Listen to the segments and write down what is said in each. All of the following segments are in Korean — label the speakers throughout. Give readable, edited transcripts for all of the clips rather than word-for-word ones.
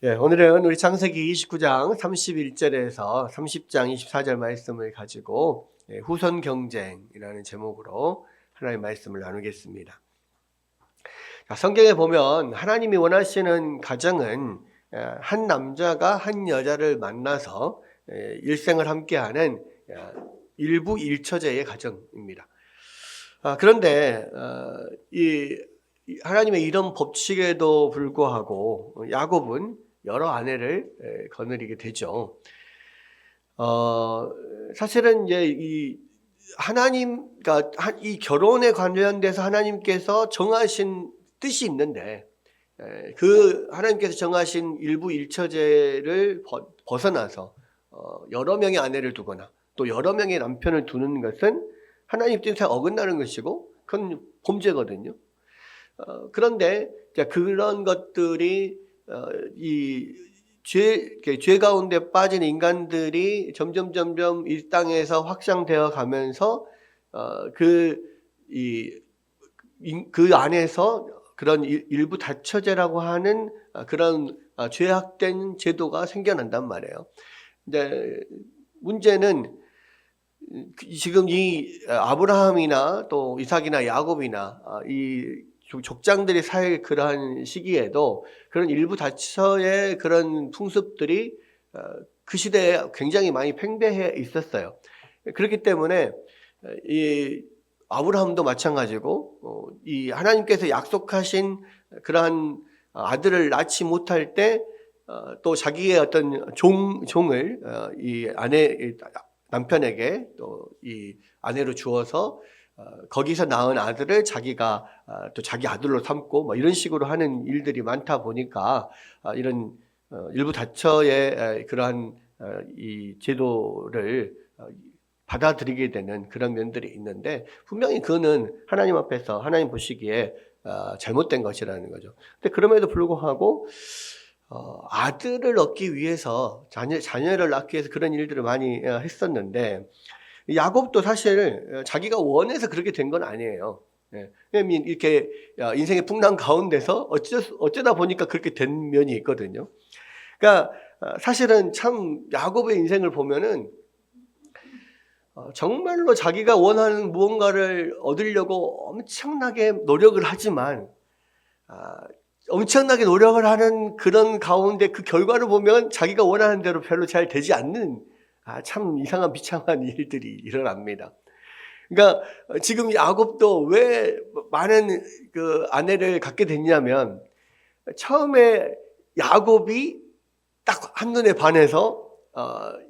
Speaker 1: 오늘은 우리 창세기 29장 31절에서 30장 24절 말씀을 가지고 후손 경쟁이라는 제목으로 하나님의 말씀을 나누겠습니다. 성경에 보면 하나님이 원하시는 가정은 한 남자가 한 여자를 만나서 일생을 함께하는 일부 일처제의 가정입니다. 그런데 이 하나님의 이런 법칙에도 불구하고 야곱은 여러 아내를 거느리게 되죠. 사실은 이제 이 하나님과 이 결혼에 관련돼서 하나님께서 정하신 뜻이 있는데 그 하나님께서 정하신 일부 일처제를 벗어나서 여러 명의 아내를 두거나 또 여러 명의 남편을 두는 것은 하나님 뜻에 어긋나는 것이고 그건 범죄거든요. 그런데 그런 것들이 이 죄 가운데 빠진 인간들이 점점 이 땅에서 확장되어 가면서 그 안에서 그런 일부 다처제라고 하는 그런 죄악된 제도가 생겨난단 말이에요. 근데 문제는 지금 이 아브라함이나 또 이삭이나 야곱이나 이 족장들이 살 그러한 시기에도 그런 일부 다처의 그런 풍습들이 그 시대에 굉장히 많이 팽배해 있었어요. 그렇기 때문에 이 아브라함도 마찬가지고 이 하나님께서 약속하신 그러한 아들을 낳지 못할 때 또 자기의 어떤 종을 이 남편에게 또 이 아내로 주어서 거기서 낳은 아들을 자기가 또 자기 아들로 삼고 뭐 이런 식으로 하는 일들이 많다 보니까 이런 일부 다처의 그러한 이 제도를 받아들이게 되는 그런 면들이 있는데 분명히 그거는 하나님 앞에서 하나님 보시기에 잘못된 것이라는 거죠. 근데 그럼에도 불구하고 아들을 얻기 위해서 자녀를 낳기 위해서 그런 일들을 많이 했었는데 야곱도 사실 자기가 원해서 그렇게 된 건 아니에요. 이렇게 인생의 풍랑 가운데서 어쩌다 보니까 그렇게 된 면이 있거든요. 그러니까 사실은 참 야곱의 인생을 보면은 정말로 자기가 원하는 무언가를 얻으려고 엄청나게 노력을 하지만 엄청나게 노력을 하는 그런 가운데 그 결과를 보면 자기가 원하는 대로 별로 잘 되지 않는 참 이상한 비참한 일들이 일어납니다. 그러니까 지금 야곱도 왜 많은 그 아내를 갖게 됐냐면 처음에 야곱이 딱 한눈에 반해서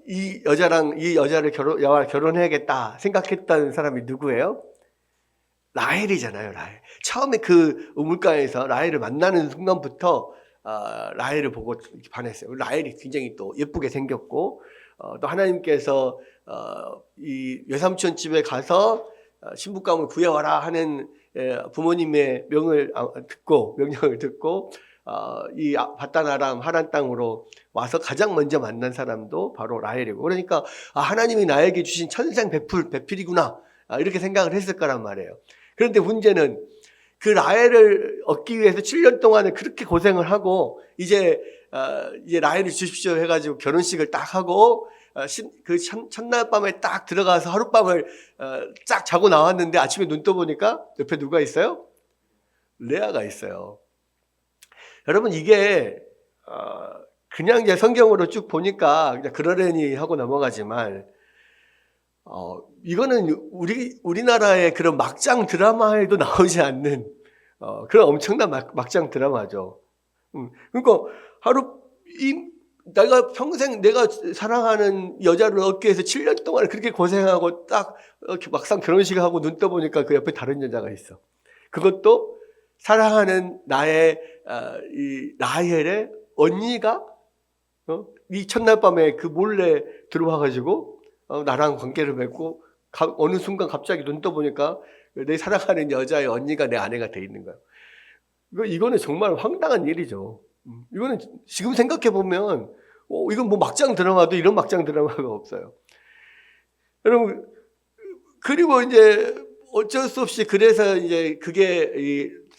Speaker 1: 이 여자를 결혼해야겠다 생각했던 사람이 누구예요? 라헬이잖아요. 라헬. 처음에 그 우물가에서 라헬을 만나는 순간부터 라헬을 보고 반했어요. 라헬이 굉장히 또 예쁘게 생겼고 또 하나님께서 이 외삼촌 집에 가서 신부감을 구해와라 하는 부모님의 명령을 듣고 이 바단 아람 하란 땅으로 와서 가장 먼저 만난 사람도 바로 라헬이고, 그러니까 하나님이 나에게 주신 천생 배필이구나 이렇게 생각을 했을 거란 말이에요. 그런데 문제는 그 라헬을 얻기 위해서 7년 동안에 그렇게 고생을 하고 이제 라헬을 주십시오 해가지고 결혼식을 딱 하고 그 첫날 밤에 딱 들어가서 하룻밤을 쫙 자고 나왔는데 아침에 눈 떠보니까 옆에 누가 있어요? 레아가 있어요. 여러분 이게 그냥 이제 성경으로 쭉 보니까 그냥 그러려니 하고 넘어가지만 이거는 우리나라의 그런 막장 드라마에도 나오지 않는 그런 엄청난 막장 드라마죠. 그러니까 내가 평생 내가 사랑하는 여자를 얻기 위해서 7년 동안 그렇게 고생하고 딱 막상 결혼식을 하고 눈 떠보니까 그 옆에 다른 여자가 있어. 그것도 사랑하는 나의 이 라헬의 언니가 이 첫날 밤에 그 몰래 들어와가지고 나랑 관계를 맺고 어느 순간 갑자기 눈 떠보니까 내 사랑하는 여자의 언니가 내 아내가 돼 있는 거야. 이거는 정말 황당한 일이죠. 이거는 지금 생각해 보면 이건 뭐 막장 드라마도 이런 막장 드라마가 없어요. 여러분 그리고 이제 어쩔 수 없이 그래서 이제 그게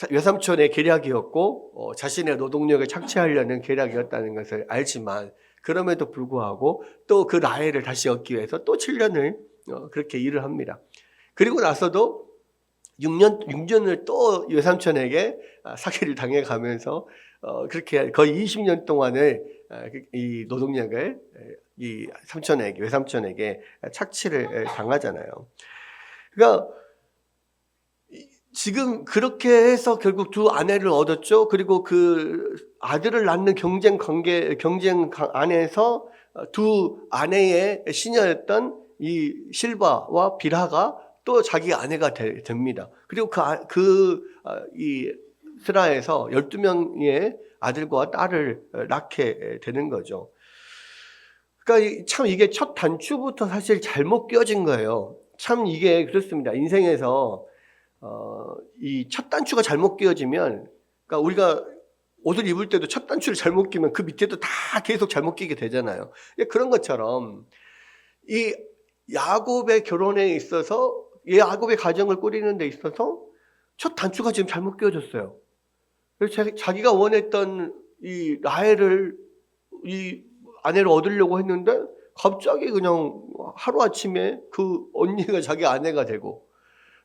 Speaker 1: 외삼촌의 계략이었고 자신의 노동력을 착취하려는 계략이었다는 것을 알지만 그럼에도 불구하고 또 그 라헬을 다시 얻기 위해서 또 7년을 그렇게 일을 합니다. 그리고 나서도 6년을 또 외삼촌에게 사기를 당해가면서 그렇게 거의 20년 동안을 이 노동력을 이 외삼촌에게 착취를 당하잖아요. 그러니까 지금 그렇게 해서 결국 두 아내를 얻었죠. 그리고 그 아들을 낳는 경쟁 안에서 두 아내의 시녀였던 이 실바와 빌하가 또 자기 아내가 됩니다. 그리고 이 스라에서 12명의 아들과 딸을 낳게 되는 거죠. 그러니까 참 이게 첫 단추부터 사실 잘못 끼워진 거예요. 참 이게 그렇습니다. 인생에서 이 첫 단추가 잘못 끼워지면, 그러니까 우리가 옷을 입을 때도 첫 단추를 잘못 끼면 그 밑에도 다 계속 잘못 끼게 되잖아요. 그런 것처럼 이 야곱의 결혼에 있어서, 이 야곱의 가정을 꾸리는 데 있어서 첫 단추가 지금 잘못 끼워졌어요. 그래서 자기가 원했던 이 라헬을 이 아내를 얻으려고 했는데 갑자기 그냥 하루아침에 그 언니가 자기 아내가 되고,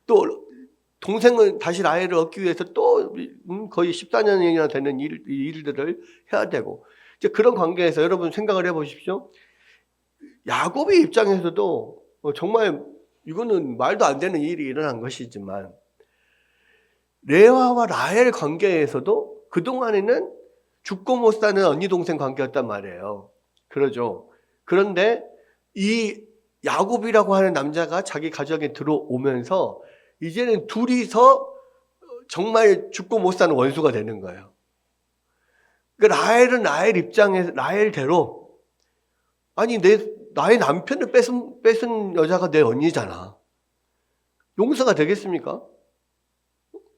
Speaker 1: 또 동생은 다시 라헬을 얻기 위해서 또 거의 14년이나 되는 일들을 해야 되고, 이제 그런 관계에서 여러분 생각을 해보십시오. 야곱의 입장에서도 정말 이거는 말도 안 되는 일이 일어난 것이지만, 레아와 라헬 관계에서도 그동안에는 죽고 못 사는 언니 동생 관계였단 말이에요. 그러죠. 그런데 이 야곱이라고 하는 남자가 자기 가정에 들어오면서 이제는 둘이서 정말 죽고 못 사는 원수가 되는 거예요. 그러니까 라헬은 라헬 입장에서 라헬대로, 아니 나의 남편을 뺏은 여자가 내 언니잖아. 용서가 되겠습니까?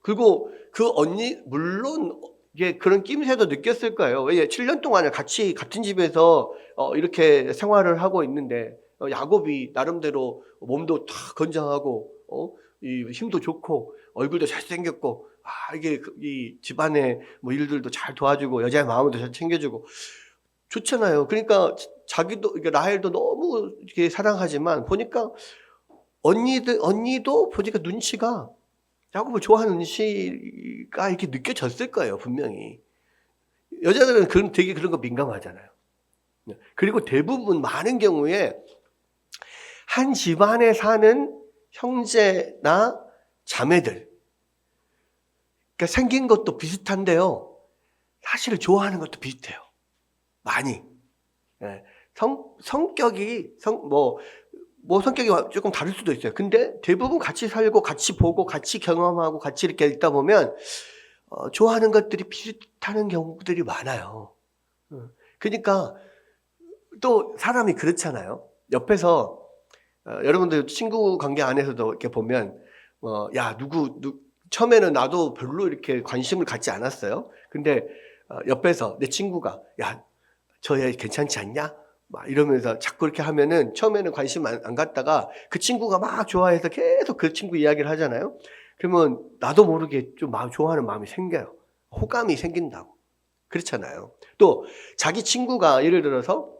Speaker 1: 그리고 그 언니 물론 이게 그런 낌새도 느꼈을 거예요. 왜 7년 동안을 같이 같은 집에서 이렇게 생활을 하고 있는데 야곱이 나름대로 몸도 다 건장하고 이 힘도 좋고 얼굴도 잘생겼고, 이게 이 집안의 뭐 일들도 잘 도와주고 여자의 마음도 잘 챙겨주고 좋잖아요. 그러니까 자기도, 라헬도 너무 이렇게 사랑하지만 보니까 언니도 보니까 눈치가, 야곱을 좋아하는 눈치가 이렇게 느껴졌을 거예요, 분명히. 여자들은 되게 그런 거 민감하잖아요. 그리고 대부분 많은 경우에 한 집안에 사는 형제나 자매들, 그러니까 생긴 것도 비슷한데요, 사실 좋아하는 것도 비슷해요. 많이. 성격이 성격이 조금 다를 수도 있어요. 근데 대부분 같이 살고 같이 보고 같이 경험하고 같이 이렇게 있다 보면 좋아하는 것들이 비슷한 경우들이 많아요. 그러니까 또 사람이 그렇잖아요. 옆에서 여러분들 친구 관계 안에서도 이렇게 보면 야 누구 처음에는 나도 별로 이렇게 관심을 갖지 않았어요. 근데 옆에서 내 친구가 야 저 애 괜찮지 않냐? 막 이러면서 자꾸 이렇게 하면은 처음에는 관심 안 갖다가 그 친구가 막 좋아해서 계속 그 친구 이야기를 하잖아요. 그러면 나도 모르게 좀 좋아하는 마음이 생겨요. 호감이 생긴다고. 그렇잖아요. 또 자기 친구가 예를 들어서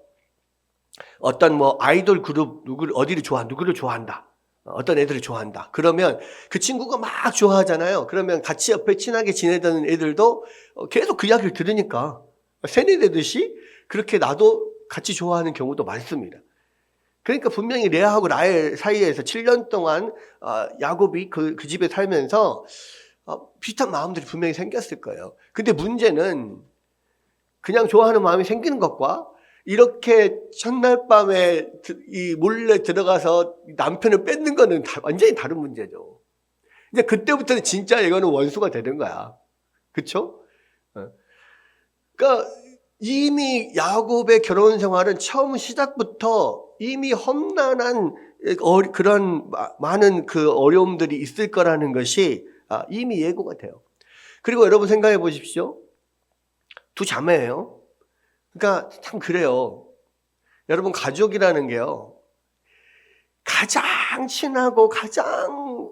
Speaker 1: 어떤 아이돌 그룹 누구를 좋아한다. 어떤 애들을 좋아한다. 그러면 그 친구가 막 좋아하잖아요. 그러면 같이 옆에 친하게 지내던 애들도 계속 그 이야기를 들으니까 세뇌되듯이 그렇게 나도 같이 좋아하는 경우도 많습니다. 그러니까 분명히 레아하고 라헬 사이에서 7년 동안 야곱이 그 집에 살면서 비슷한 마음들이 분명히 생겼을 거예요. 근데 문제는 그냥 좋아하는 마음이 생기는 것과 이렇게 첫날 밤에 몰래 들어가서 남편을 뺏는 거는 완전히 다른 문제죠. 이제 그때부터는 진짜 이거는 원수가 되는 거야. 그쵸? 그러니까 이미 야곱의 결혼 생활은 처음 시작부터 이미 험난한 그런 많은 그 어려움들이 있을 거라는 것이 이미 예고가 돼요. 그리고 여러분 생각해 보십시오. 두 자매예요. 그러니까 참 그래요. 여러분 가족이라는 게요, 가장 친하고 가장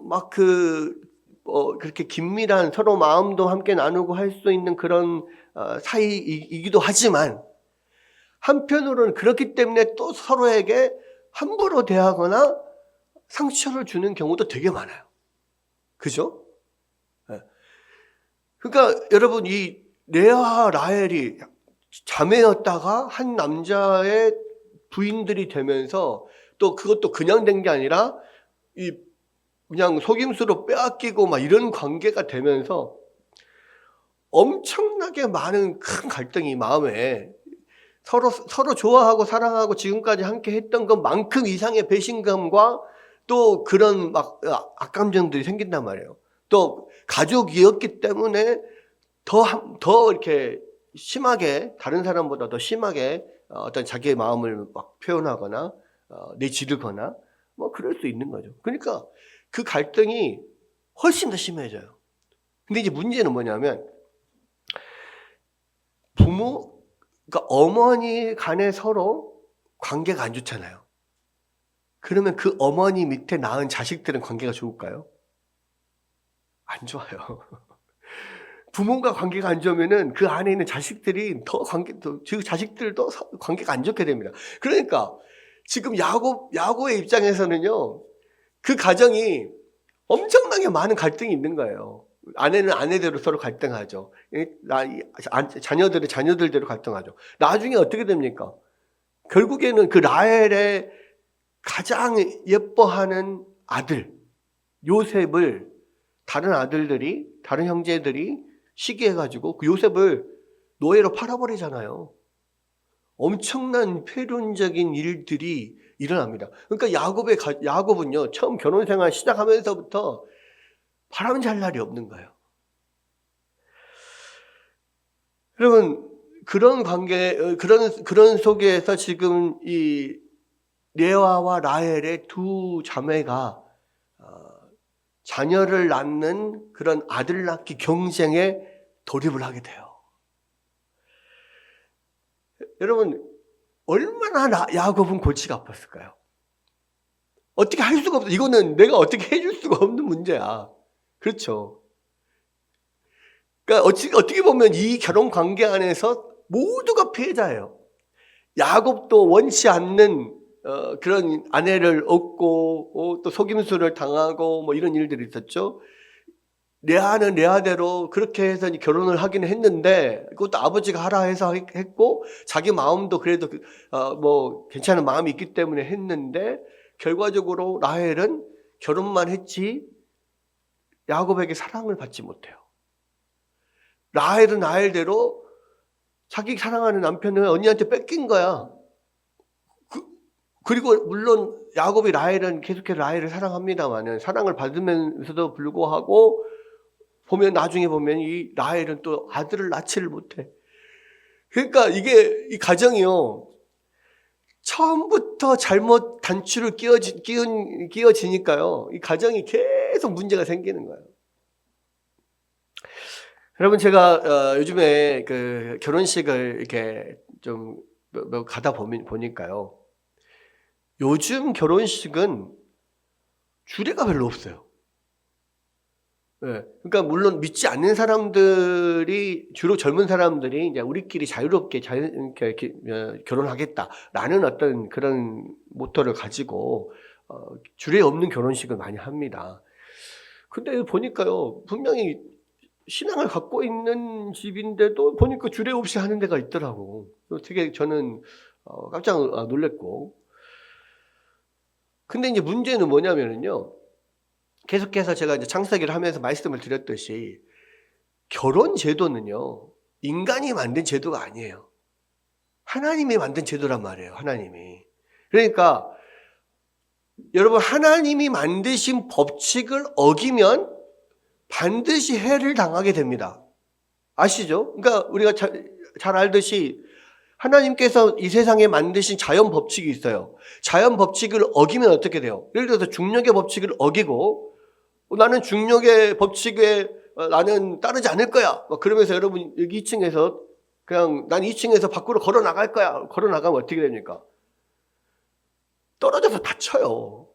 Speaker 1: 그렇게 긴밀한 서로 마음도 함께 나누고 할 수 있는 그런 사이이기도 하지만 한편으로는 그렇기 때문에 또 서로에게 함부로 대하거나 상처를 주는 경우도 되게 많아요. 그죠? 네. 그러니까 여러분, 이 레아와 라헬이 자매였다가 한 남자의 부인들이 되면서 또 그것도 그냥 된 게 아니라 그냥 속임수로 빼앗기고 막 이런 관계가 되면서 엄청나게 많은 큰 갈등이 마음에 서로 좋아하고 사랑하고 지금까지 함께 했던 것만큼 이상의 배신감과 또 그런 막 악감정들이 생긴단 말이에요. 또 가족이었기 때문에 더 이렇게 심하게, 다른 사람보다 더 심하게 어떤 자기의 마음을 막 표현하거나 내지르거나 뭐 그럴 수 있는 거죠. 그러니까 그 갈등이 훨씬 더 심해져요. 근데 이제 문제는 뭐냐면 그러니까 어머니 간에 서로 관계가 안 좋잖아요. 그러면 그 어머니 밑에 낳은 자식들은 관계가 좋을까요? 안 좋아요. 부모가 관계가 안 좋으면은 그 안에 있는 자식들이 자식들도 관계가 안 좋게 됩니다. 그러니까 지금 야곱의 입장에서는요, 그 가정이 엄청나게 많은 갈등이 있는 거예요. 아내는 아내대로 서로 갈등하죠. 자녀들은 자녀들대로 갈등하죠. 나중에 어떻게 됩니까? 결국에는 그 라헬의 가장 예뻐하는 아들 요셉을 다른 형제들이 시기해가지고 그 요셉을 노예로 팔아버리잖아요. 엄청난 폐륜적인 일들이 일어납니다. 그러니까 야곱은요, 처음 결혼 생활 시작하면서부터 바람 잘 날이 없는 거예요. 여러분, 그런 관계, 그런 속에서 지금 이 레아와 라헬의 두 자매가 자녀를 낳는 그런 아들 낳기 경쟁에 돌입을 하게 돼요. 여러분, 얼마나 야곱은 골치가 아팠을까요? 어떻게 할 수가 없어. 이거는 내가 어떻게 해줄 수가 없는 문제야. 그렇죠. 그러니까 어떻게 보면 이 결혼 관계 안에서 모두가 피해자예요. 야곱도 원치 않는 그런 아내를 얻고 또 속임수를 당하고 뭐 이런 일들이 있었죠. 레아는 레아대로 그렇게 해서 결혼을 하기는 했는데 그것도 아버지가 하라 해서 했고 자기 마음도 그래도 뭐 괜찮은 마음이 있기 때문에 했는데 결과적으로 라헬은 결혼만 했지 야곱에게 사랑을 받지 못해요. 라헬은 라헬대로 자기 사랑하는 남편을 언니한테 뺏긴 거야. 그리고 물론 야곱이 계속해서 라헬을 사랑합니다만은 사랑을 받으면서도 불구하고 나중에 보면 이 라헬은 또 아들을 낳지를 못해. 그러니까 이 가정이요, 처음부터 잘못 단추를 끼워지니까요, 이 가정이 계속 문제가 생기는 거예요. 여러분, 제가 요즘에 그 결혼식을 이렇게 좀 가다 보니까요, 요즘 결혼식은 주례가 별로 없어요. 네. 그러니까 물론 믿지 않는 사람들이, 주로 젊은 사람들이 이제 우리끼리 자유롭게 결혼하겠다라는 어떤 그런 모토를 가지고 주례 없는 결혼식을 많이 합니다. 근데 보니까요, 분명히 신앙을 갖고 있는 집인데도 보니까 주례 없이 하는 데가 있더라고. 되게 저는 깜짝 놀랐고. 근데 이제 문제는 뭐냐면요, 계속해서 제가 이제 창세기를 하면서 말씀을 드렸듯이 결혼 제도는요, 인간이 만든 제도가 아니에요. 하나님이 만든 제도란 말이에요. 하나님이. 그러니까 여러분, 하나님이 만드신 법칙을 어기면 반드시 해를 당하게 됩니다. 아시죠? 그러니까 우리가 잘 알듯이 하나님께서 이 세상에 만드신 자연 법칙이 있어요. 자연 법칙을 어기면 어떻게 돼요? 예를 들어서 중력의 법칙을 어기고 나는 중력의 법칙에 나는 따르지 않을 거야. 그러면서 여러분 여기 2층에서 그냥 난 2층에서 밖으로 걸어 나갈 거야. 걸어 나가면 어떻게 됩니까? 떨어져서 다쳐요.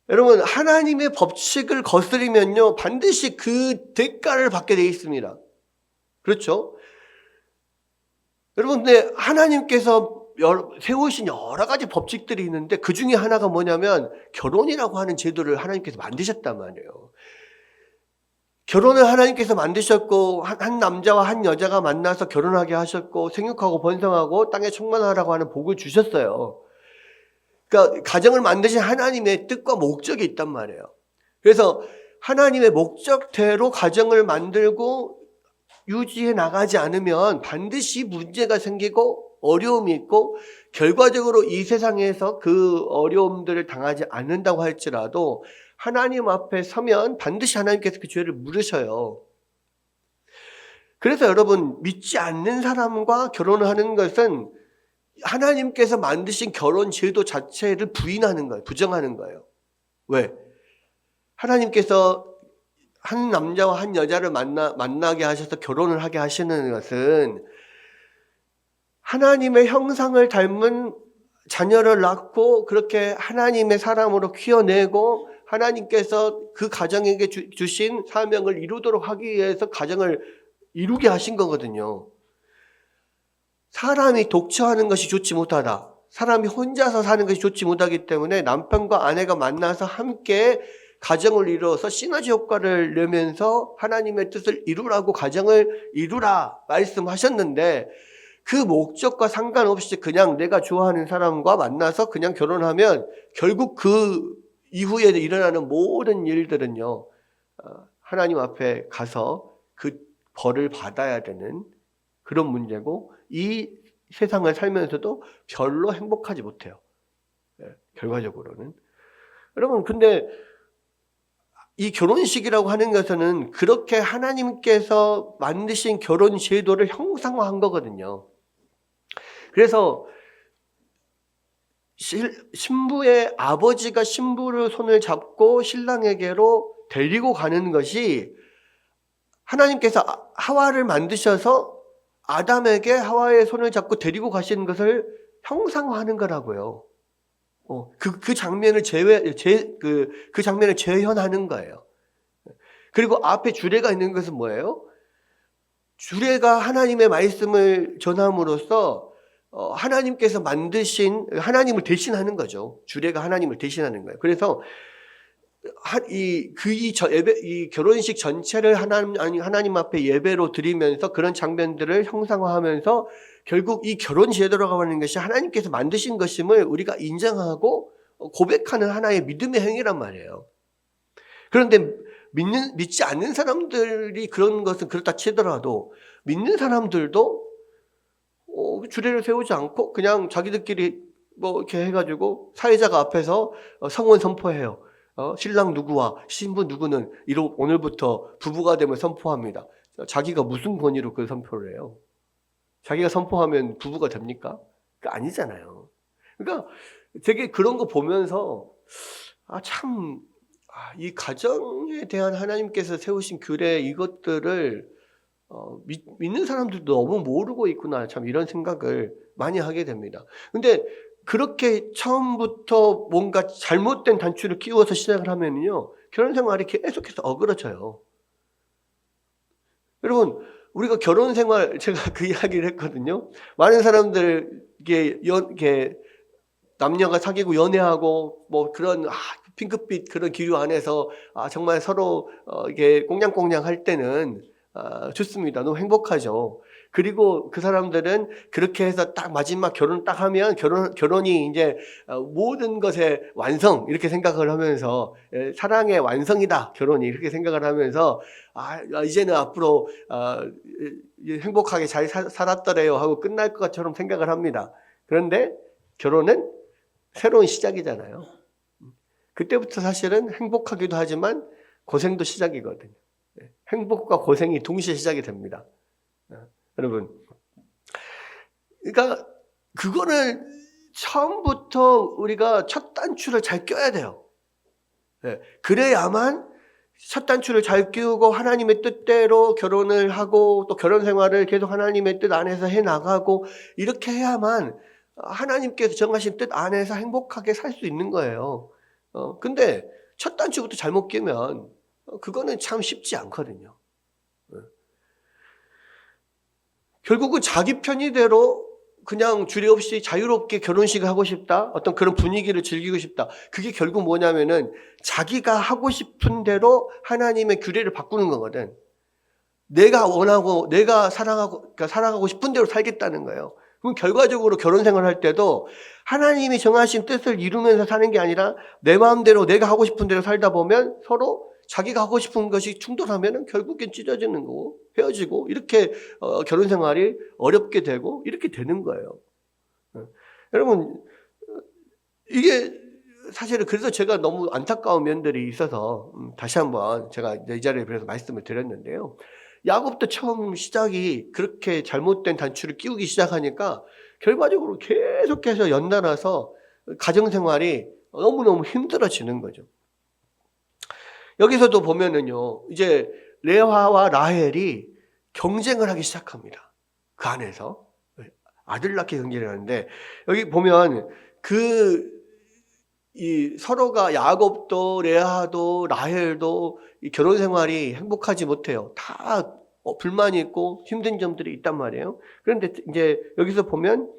Speaker 1: 여러분, 하나님의 법칙을 거스르면요, 반드시 그 대가를 받게 되어 있습니다. 그렇죠? 여러분, 근데 하나님께서 세우신 여러 가지 법칙들이 있는데 그 중에 하나가 뭐냐면 결혼이라고 하는 제도를 하나님께서 만드셨단 말이에요. 결혼을 하나님께서 만드셨고 한 남자와 한 여자가 만나서 결혼하게 하셨고 생육하고 번성하고 땅에 충만하라고 하는 복을 주셨어요. 그러니까 가정을 만드신 하나님의 뜻과 목적이 있단 말이에요. 그래서 하나님의 목적대로 가정을 만들고 유지해 나가지 않으면 반드시 문제가 생기고 어려움이 있고 결과적으로 이 세상에서 그 어려움들을 당하지 않는다고 할지라도 하나님 앞에 서면 반드시 하나님께서 그 죄를 물으셔요. 그래서 여러분, 믿지 않는 사람과 결혼을 하는 것은 하나님께서 만드신 결혼 제도 자체를 부인하는 거예요. 부정하는 거예요. 왜? 하나님께서 한 남자와 한 여자를 만나게 하셔서 결혼을 하게 하시는 것은 하나님의 형상을 닮은 자녀를 낳고 그렇게 하나님의 사람으로 키워내고 하나님께서 그 가정에게 주신 사명을 이루도록 하기 위해서 가정을 이루게 하신 거거든요. 사람이 독처하는 것이 좋지 못하다. 사람이 혼자서 사는 것이 좋지 못하기 때문에 남편과 아내가 만나서 함께 가정을 이루어서 시너지 효과를 내면서 하나님의 뜻을 이루라고 가정을 이루라 말씀하셨는데 그 목적과 상관없이 그냥 내가 좋아하는 사람과 만나서 그냥 결혼하면 결국 그 이후에 일어나는 모든 일들은요, 하나님 앞에 가서 그 벌을 받아야 되는 그런 문제고 이 세상을 살면서도 별로 행복하지 못해요. 결과적으로는. 여러분, 근데 이 결혼식이라고 하는 것은 그렇게 하나님께서 만드신 결혼 제도를 형상화한 거거든요. 그래서 신부의 아버지가 신부를 손을 잡고 신랑에게로 데리고 가는 것이 하나님께서 하와를 만드셔서 아담에게 하와의 손을 잡고 데리고 가시는 것을 형상화하는 거라고요. 그 장면을 그 장면을 재현하는 거예요. 그리고 앞에 주례가 있는 것은 뭐예요? 주례가 하나님의 말씀을 전함으로써 하나님께서 만드신 하나님을 대신하는 거죠. 주례가 하나님을 대신하는 거예요. 그래서 이 결혼식 전체를 하나님 앞에 예배로 드리면서 그런 장면들을 형상화하면서 결국 이 결혼 제도라고 하는 것이 하나님께서 만드신 것임을 우리가 인정하고 고백하는 하나의 믿음의 행위란 말이에요. 그런데 믿지 않는 사람들이 그런 것은 그렇다 치더라도 믿는 사람들도 주례를 세우지 않고 그냥 자기들끼리 뭐 이렇게 해가지고 사회자가 앞에서 성혼 선포해요. 신랑 누구와 신부 누구는 오늘부터 부부가 되면 선포합니다. 자기가 무슨 권위로 그 선포를 해요? 자기가 선포하면 부부가 됩니까? 아니잖아요. 그러니까 되게 그런 거 보면서 이 가정에 대한 하나님께서 세우신 규례 이것들을 믿는 사람들도 너무 모르고 있구나 참 이런 생각을 많이 하게 됩니다. 근데 그렇게 처음부터 뭔가 잘못된 단추를 끼워서 시작을 하면요 결혼 생활이 계속해서 어그러져요. 여러분 우리가 결혼 생활 제가 그 이야기를 했거든요. 많은 사람들에게 남녀가 사귀고 연애하고 뭐 그런 핑크빛 그런 기류 안에서 정말 서로 이게 꽁냥꽁냥 할 때는 좋습니다. 너무 행복하죠. 그리고 그 사람들은 그렇게 해서 딱 마지막 결혼 딱 하면 결혼이 이제 모든 것의 완성 이렇게 생각을 하면서 사랑의 완성이다 결혼이 이렇게 생각을 하면서 이제는 앞으로 행복하게 잘 살았더래요 하고 끝날 것처럼 생각을 합니다. 그런데 결혼은 새로운 시작이잖아요. 그때부터 사실은 행복하기도 하지만 고생도 시작이거든요. 행복과 고생이 동시에 시작이 됩니다. 여러분, 그러니까 그거를 처음부터 우리가 첫 단추를 잘 껴야 돼요. 그래야만 첫 단추를 잘 끼우고 하나님의 뜻대로 결혼을 하고 또 결혼 생활을 계속 하나님의 뜻 안에서 해나가고 이렇게 해야만 하나님께서 정하신 뜻 안에서 행복하게 살 수 있는 거예요. 근데 첫 단추부터 잘못 끼면 그거는 참 쉽지 않거든요. 결국은 자기 편의대로 그냥 주례 없이 자유롭게 결혼식을 하고 싶다. 어떤 그런 분위기를 즐기고 싶다. 그게 결국 뭐냐면은 자기가 하고 싶은 대로 하나님의 규례를 바꾸는 거거든. 내가 원하고 내가 사랑하고 그러니까 살아가고 싶은 대로 살겠다는 거예요. 그럼 결과적으로 결혼 생활할 때도 하나님이 정하신 뜻을 이루면서 사는 게 아니라 내 마음대로 내가 하고 싶은 대로 살다 보면 서로 자기가 하고 싶은 것이 충돌하면은 결국엔 찢어지는 거고 헤어지고 이렇게 결혼 생활이 어렵게 되고 이렇게 되는 거예요. 여러분 이게 사실은 그래서 제가 너무 안타까운 면들이 있어서 다시 한번 제가 이 자리에 그래서 말씀을 드렸는데요. 야곱도 처음 시작이 그렇게 잘못된 단추를 끼우기 시작하니까 결과적으로 계속해서 연달아서 가정생활이 너무너무 힘들어지는 거죠. 여기서도 보면은요, 이제 레아와 라헬이 경쟁을 하기 시작합니다. 그 안에서. 아들 낳기 경쟁을 하는데, 여기 보면 이 서로가 야곱도 레아도 라헬도 이 결혼 생활이 행복하지 못해요. 다 불만이 있고 힘든 점들이 있단 말이에요. 그런데 이제 여기서 보면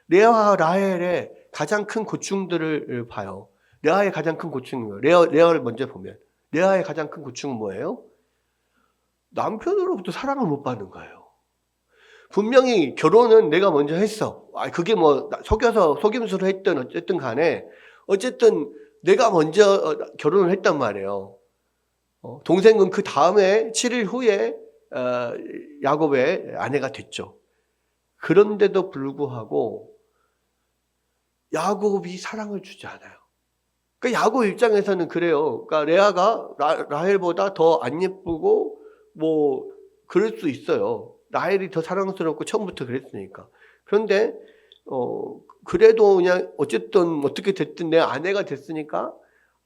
Speaker 1: 레아와 라헬의 가장 큰 고충들을 봐요. 레아의 가장 큰 고충은 뭐예요? 레아를 먼저 보면 레아의 가장 큰 고충은 뭐예요? 남편으로부터 사랑을 못 받는 거예요. 분명히 결혼은 내가 먼저 했어. 그게 뭐 속여서 속임수로 했든 어쨌든 간에 어쨌든 내가 먼저 결혼을 했단 말이에요. 동생은 그 다음에 7일 후에 야곱의 아내가 됐죠. 그런데도 불구하고 야곱이 사랑을 주지 않아요. 그러니까 야곱 입장에서는 그래요. 그러니까 레아가 라헬보다 더 안 예쁘고 뭐 그럴 수 있어요. 라헬이 더 사랑스럽고 처음부터 그랬으니까. 그런데 그래도 그냥 어쨌든 어떻게 됐든 내 아내가 됐으니까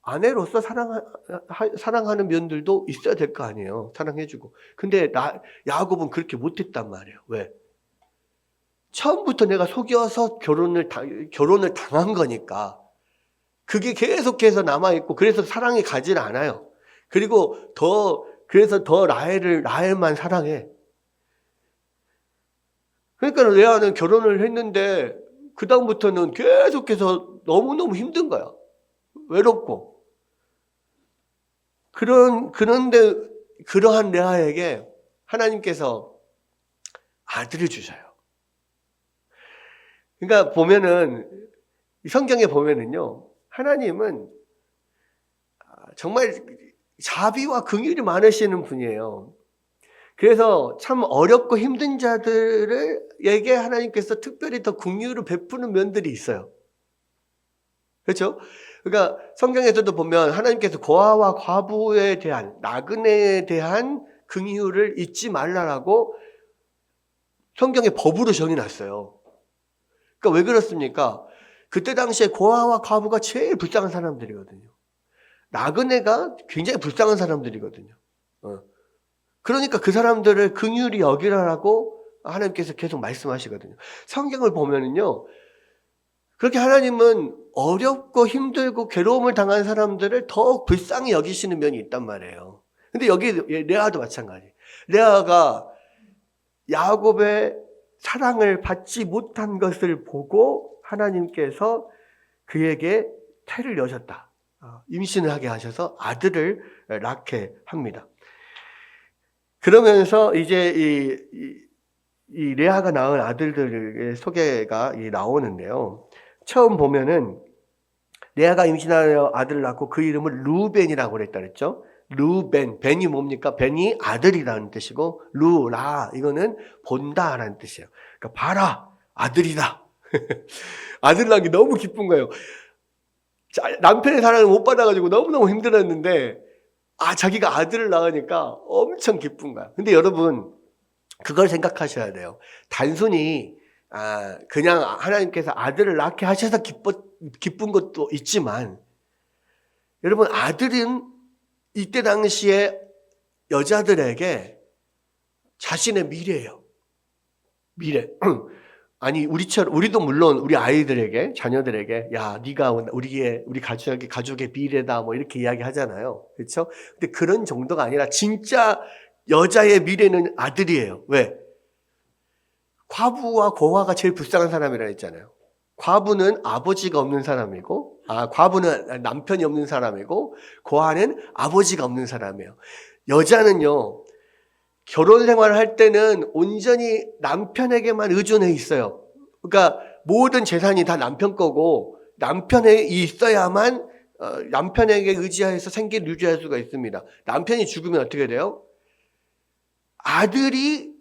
Speaker 1: 아내로서 사랑하는 면들도 있어야 될 거 아니에요. 사랑해주고. 근데 야곱은 그렇게 못했단 말이에요. 왜? 처음부터 내가 속여서 결혼을 당한 거니까. 그게 계속해서 남아있고, 그래서 사랑이 가질 않아요. 그리고 그래서 더 라헬만 사랑해. 그러니까 레아는 결혼을 했는데, 그다음부터는 계속해서 너무너무 힘든 거야. 외롭고. 그런데 그러한 레아에게 하나님께서 아들을 주셔요. 그러니까 보면은, 성경에 보면은요, 하나님은 정말 자비와 긍휼이 많으시는 분이에요. 그래서 참 어렵고 힘든 자들에게 하나님께서 특별히 더 긍휼을 베푸는 면들이 있어요. 그렇죠? 그러니까 성경에서도 보면 하나님께서 고아와 과부에 대한 나그네에 대한 긍휼을 잊지 말라라고 성경에 법으로 정해놨어요. 그러니까 왜 그렇습니까? 그때 당시에 고아와 과부가 제일 불쌍한 사람들이거든요. 나그네가 굉장히 불쌍한 사람들이거든요. 그러니까 그 사람들을 긍휼히 여기라라고 하나님께서 계속 말씀하시거든요. 성경을 보면은요, 그렇게 하나님은 어렵고 힘들고 괴로움을 당한 사람들을 더 불쌍히 여기시는 면이 있단 말이에요. 근데 여기 레아도 마찬가지. 레아가 야곱의 사랑을 받지 못한 것을 보고 하나님께서 그에게 태를 여셨다. 임신을 하게 하셔서 아들을 낳게 합니다. 그러면서 이제 이 레아가 낳은 아들들의 소개가 나오는데요. 처음 보면은 레아가 임신하여 아들을 낳고 그 이름을 루벤이라고 그랬죠. 루벤, 벤이 뭡니까? 벤이 아들이라는 뜻이고 루라 이거는 본다라는 뜻이에요. 그러니까 봐라 아들이다. 아들 낳기 너무 기쁜 거예요. 남편의 사랑을 못 받아가지고 너무너무 힘들었는데 자기가 아들을 낳으니까 엄청 기쁜 거야. 근데 여러분 그걸 생각하셔야 돼요. 단순히 그냥 하나님께서 아들을 낳게 하셔서 기쁜 것도 있지만 여러분 아들은 이때 당시에 여자들에게 자신의 미래예요. 미래. 아니 우리도 물론 우리 아이들에게 자녀들에게 야 네가 우리 가족의 미래다 뭐 이렇게 이야기하잖아요. 그렇죠? 근데 그런 정도가 아니라 진짜 여자의 미래는 아들이에요. 왜? 과부와 고아가 제일 불쌍한 사람이라 했잖아요. 과부는 아버지가 없는 사람이고, 과부는 남편이 없는 사람이고, 고아는 아버지가 없는 사람이에요. 여자는요, 결혼 생활을 할 때는 온전히 남편에게만 의존해 있어요. 그러니까 모든 재산이 다 남편 거고, 남편이 있어야만 남편에게 의지해서 생계를 유지할 수가 있습니다. 남편이 죽으면 어떻게 돼요? 아들이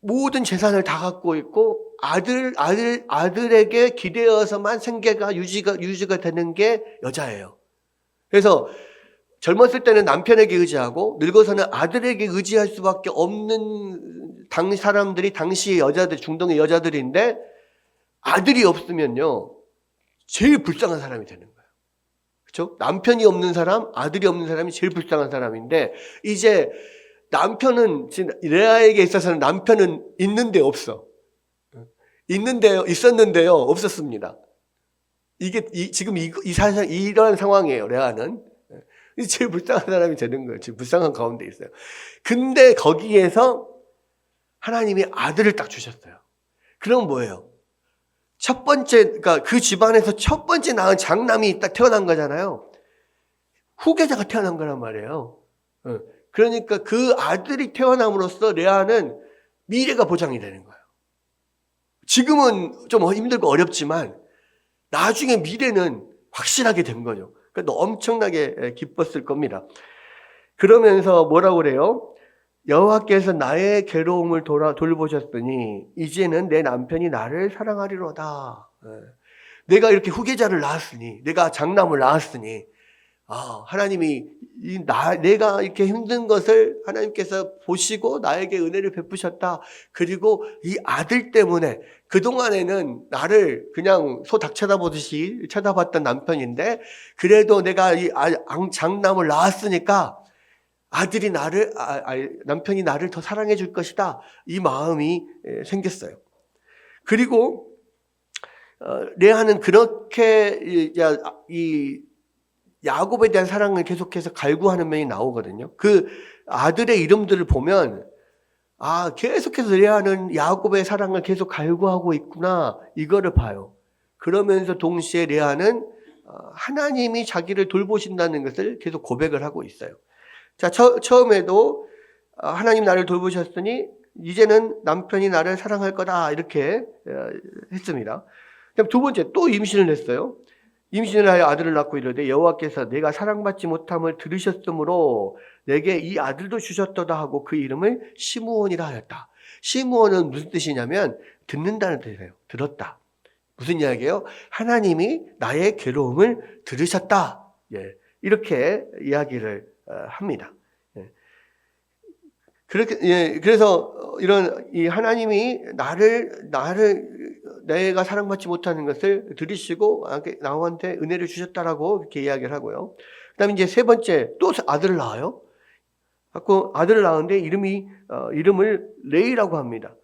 Speaker 1: 모든 재산을 다 갖고 있고 아들에게 기대어서만 생계가 유지가 되는 게 여자예요. 그래서 젊었을 때는 남편에게 의지하고 늙어서는 아들에게 의지할 수밖에 없는 당시의 여자들, 중동의 여자들인데 아들이 없으면요 제일 불쌍한 사람이 되는 거예요. 그렇죠? 남편이 없는 사람, 아들이 없는 사람이 제일 불쌍한 사람인데 이제 남편은 레아에게 있어서는 남편은 있는데 없어. 있었는데요 없었습니다. 이게 지금 이런 상황이에요. 레아는 제일 불쌍한 사람이 되는 거예요. 지금 불쌍한 가운데 있어요. 근데 거기에서 하나님이 아들을 딱 주셨어요. 그럼 뭐예요? 첫 번째, 그러니까 그 집안에서 첫 번째 낳은 장남이 딱 태어난 거잖아요. 후계자가 태어난 거란 말이에요. 그러니까 그 아들이 태어남으로써 레아는 미래가 보장이 되는 거예요. 지금은 좀 힘들고 어렵지만 나중에 미래는 확실하게 된 거죠. 그러니까 엄청나게 기뻤을 겁니다. 그러면서 뭐라고 그래요? 여호와께서 나의 괴로움을 돌보셨으니 이제는 내 남편이 나를 사랑하리로다. 내가 이렇게 후계자를 낳았으니, 내가 장남을 낳았으니 하나님이 내가 이렇게 힘든 것을 하나님께서 보시고 나에게 은혜를 베푸셨다. 그리고 이 아들 때문에 그동안에는 나를 그냥 소 닭 쳐다보듯이 쳐다봤던 남편인데 그래도 내가 이 장남을 낳았으니까 남편이 나를 더 사랑해 줄 것이다. 이 마음이 생겼어요. 그리고 레아는 그렇게 이 야곱에 대한 사랑을 계속해서 갈구하는 면이 나오거든요. 그 아들의 이름들을 보면 계속해서 레아는 야곱의 사랑을 계속 갈구하고 있구나 이거를 봐요. 그러면서 동시에 레아는 하나님이 자기를 돌보신다는 것을 계속 고백을 하고 있어요. 자, 처음에도 하나님 나를 돌보셨으니 이제는 남편이 나를 사랑할 거다 이렇게 했습니다. 그다음 두 번째 또 임신을 했어요. 임신을 하여 아들을 낳고 이르되 여호와께서 내가 사랑받지 못함을 들으셨으므로 내게 이 아들도 주셨도다 하고 그 이름을 시므온이라 하였다. 시므온은 무슨 뜻이냐면 듣는다는 뜻이에요. 들었다. 무슨 이야기예요? 하나님이 나의 괴로움을 들으셨다. 이렇게 이야기를 합니다. 그래서 이런 이 하나님이 내가 사랑받지 못하는 것을 들으시고 나한테 은혜를 주셨다라고 이렇게 이야기를 하고요. 그다음에 이제 세 번째 또 아들을 낳아요. 아들을 낳았는데 이름을 레이라고 합니다.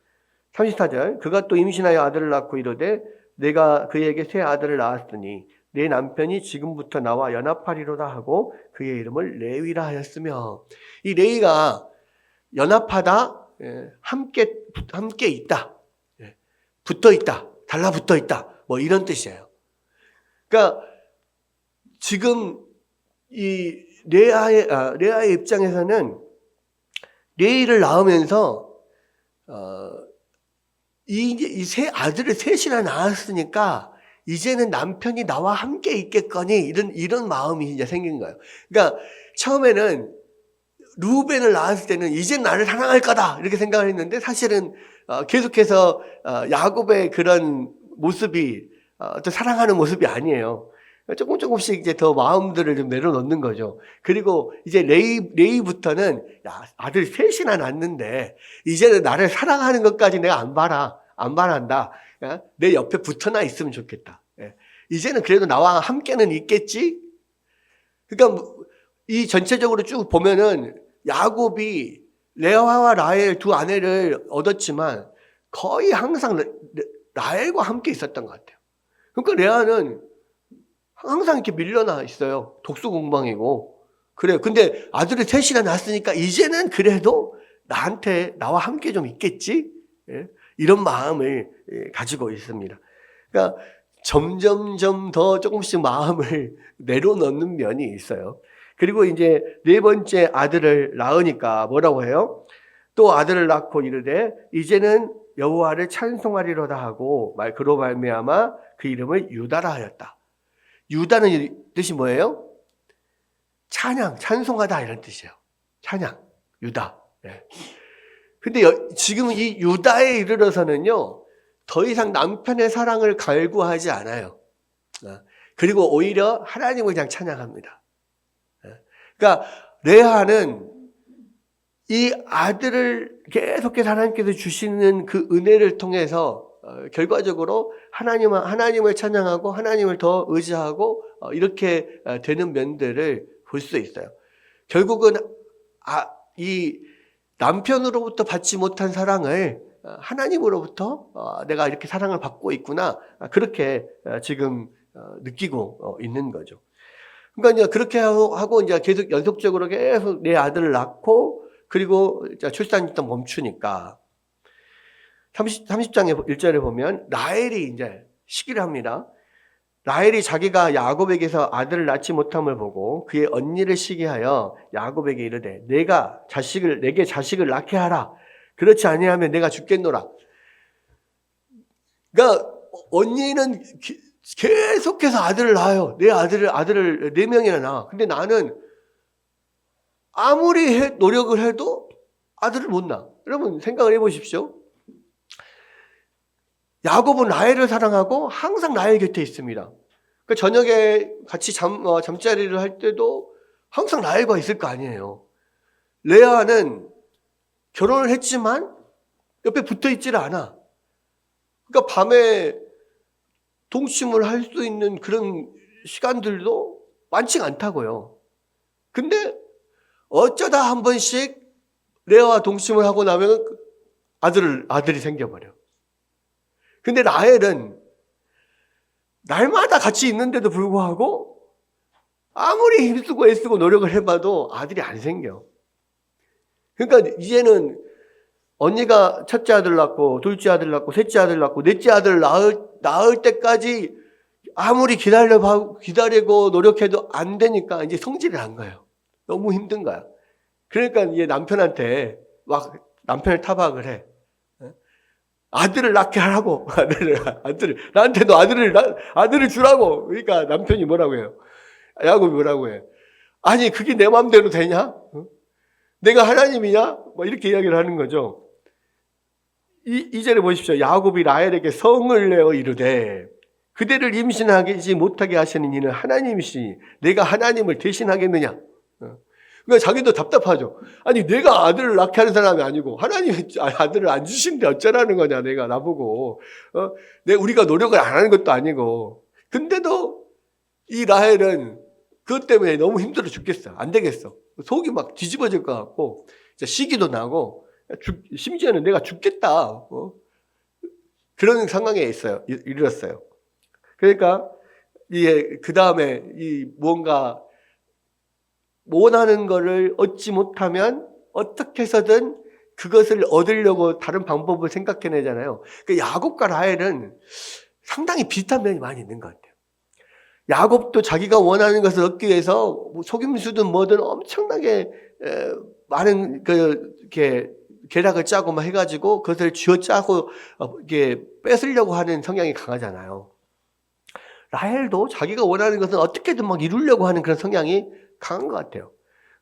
Speaker 1: 34절 그가 또 임신하여 아들을 낳고 이르되 내가 그에게 새 아들을 낳았으니 내 남편이 지금부터 나와 연합하리로다 하고 그의 이름을 레위라 하였으며 이 레위가 연합하다, 함께 있다, 붙어 있다, 달라붙어 있다, 뭐 이런 뜻이에요. 그러니까 지금 이 레아의 입장에서는 레이를 낳으면서 이 세 아들을 셋이나 낳았으니까 이제는 남편이 나와 함께 있겠거니 이런 마음이 이제 생긴 거예요. 그러니까 처음에는 루벤을 낳았을 때는 이제 나를 사랑할 거다 이렇게 생각을 했는데 사실은 계속해서 야곱의 그런 모습이 또 사랑하는 모습이 아니에요. 조금씩 이제 더 마음들을 좀 내려놓는 거죠. 그리고 이제 레이부터는 아들 셋이나 낳는데 이제는 나를 사랑하는 것까지 내가 안 바란다. 내 옆에 붙어나 있으면 좋겠다. 이제는 그래도 나와 함께는 있겠지. 그러니까 이 전체적으로 쭉 보면은 야곱이 레아와 라헬 두 아내를 얻었지만 거의 항상 라헬과 함께 있었던 것 같아요. 그러니까 레아는 항상 이렇게 밀려나 있어요. 독수공방이고. 그래요. 근데 아들을 셋이나 낳았으니까 이제는 그래도 나와 함께 좀 있겠지? 예? 이런 마음을 가지고 있습니다. 그러니까 점점점 더 조금씩 마음을 내려놓는 면이 있어요. 그리고 이제 네 번째 아들을 낳으니까 뭐라고 해요? 또 아들을 낳고 이르되 이제는 여호와를 찬송하리로다 하고 그로 말미암아 그 이름을 유다라 하였다. 유다는 뜻이 뭐예요? 찬양, 찬송하다 이런 뜻이에요. 찬양, 유다. 네. 근데 지금 이 유다에 이르러서는요, 더 이상 남편의 사랑을 갈구하지 않아요. 그리고 오히려 하나님을 그냥 찬양합니다. 그러니까 레아는 이 아들을 계속해서 하나님께서 주시는 그 은혜를 통해서 결과적으로 하나님을 찬양하고 하나님을 더 의지하고 이렇게 되는 면들을 볼 수 있어요. 결국은 이 남편으로부터 받지 못한 사랑을 하나님으로부터 내가 이렇게 사랑을 받고 있구나, 그렇게 지금 느끼고 있는 거죠. 그러니까 이제 그렇게 하고 이제 계속 연속적으로 계속 내 아들을 낳고 그리고 출산이 또 멈추니까 30장의 1절에 보면 라헬이 이제 시기를 합니다. 라헬이 자기가 야곱에게서 아들을 낳지 못함을 보고 그의 언니를 시기하여 야곱에게 이르되 내게 자식을 낳게 하라. 그렇지 아니하면 내가 죽겠노라. 그러니까 언니는 계속해서 아들을 낳아요. 내 아들을 4명이나 낳아. 근데 나는 아무리 노력을 해도 아들을 못 낳아. 여러분 생각을 해보십시오. 야곱은 라헬을 사랑하고 항상 라헬 곁에 있습니다. 그 저녁에 같이 잠자리를 할 때도 항상 라헬과 있을 거 아니에요. 레아는 결혼을 했지만 옆에 붙어 있질 않아. 그러니까 밤에 동침을 할 수 있는 그런 시간들도 많지가 않다고요. 근데 어쩌다 한 번씩 레아와 동침을 하고 나면 아들이 생겨버려. 근데 라헬은 날마다 같이 있는데도 불구하고 아무리 힘쓰고 애쓰고 노력을 해봐도 아들이 안 생겨. 그러니까 이제는 언니가 첫째 아들 낳고 둘째 아들 낳고 셋째 아들 낳고 넷째 아들 낳을 때까지 아무리 기다리고 노력해도 안 되니까 이제 성질을 한 거예요. 너무 힘든 거야. 그러니까 이제 남편한테 막 남편을 타박을 해. 아들을 낳게 하라고. 나한테 너 아들을 주라고. 그러니까 남편이 뭐라고 해요? 야곱이 뭐라고 해? 아니, 그게 내 마음대로 되냐? 내가 하나님이냐? 뭐 이렇게 이야기를 하는 거죠. 이 절에 보십시오. 야곱이 라헬에게 성을 내어 이르되 그대를 임신하지 못하게 하시는 이는 하나님이시니 내가 하나님을 대신하겠느냐? 그러니까 자기도 답답하죠. 아니 내가 아들을 낳게 하는 사람이 아니고 하나님이 아들을 안 주신데 어쩌라는 거냐, 내가 나보고. 우리가 노력을 안 하는 것도 아니고. 근데도 이 라헬은 그것 때문에 너무 힘들어 죽겠어. 안 되겠어. 속이 막 뒤집어질 것 같고 시기도 나고 심지어는 내가 죽겠다. 그런 상황에 이르렀어요. 그러니까 그 다음에 뭔가 원하는 거를 얻지 못하면 어떻게 해서든 그것을 얻으려고 다른 방법을 생각해내잖아요. 그러니까 야곱과 라헬은 상당히 비슷한 면이 많이 있는 것 같아요. 야곱도 자기가 원하는 것을 얻기 위해서 속임수든 뭐든 엄청나게 많은 이렇게 계략을 짜고 막 해가지고 그것을 쥐어짜고 이렇게 뺏으려고 하는 성향이 강하잖아요. 라헬도 자기가 원하는 것은 어떻게든 막 이루려고 하는 그런 성향이 강한 것 같아요.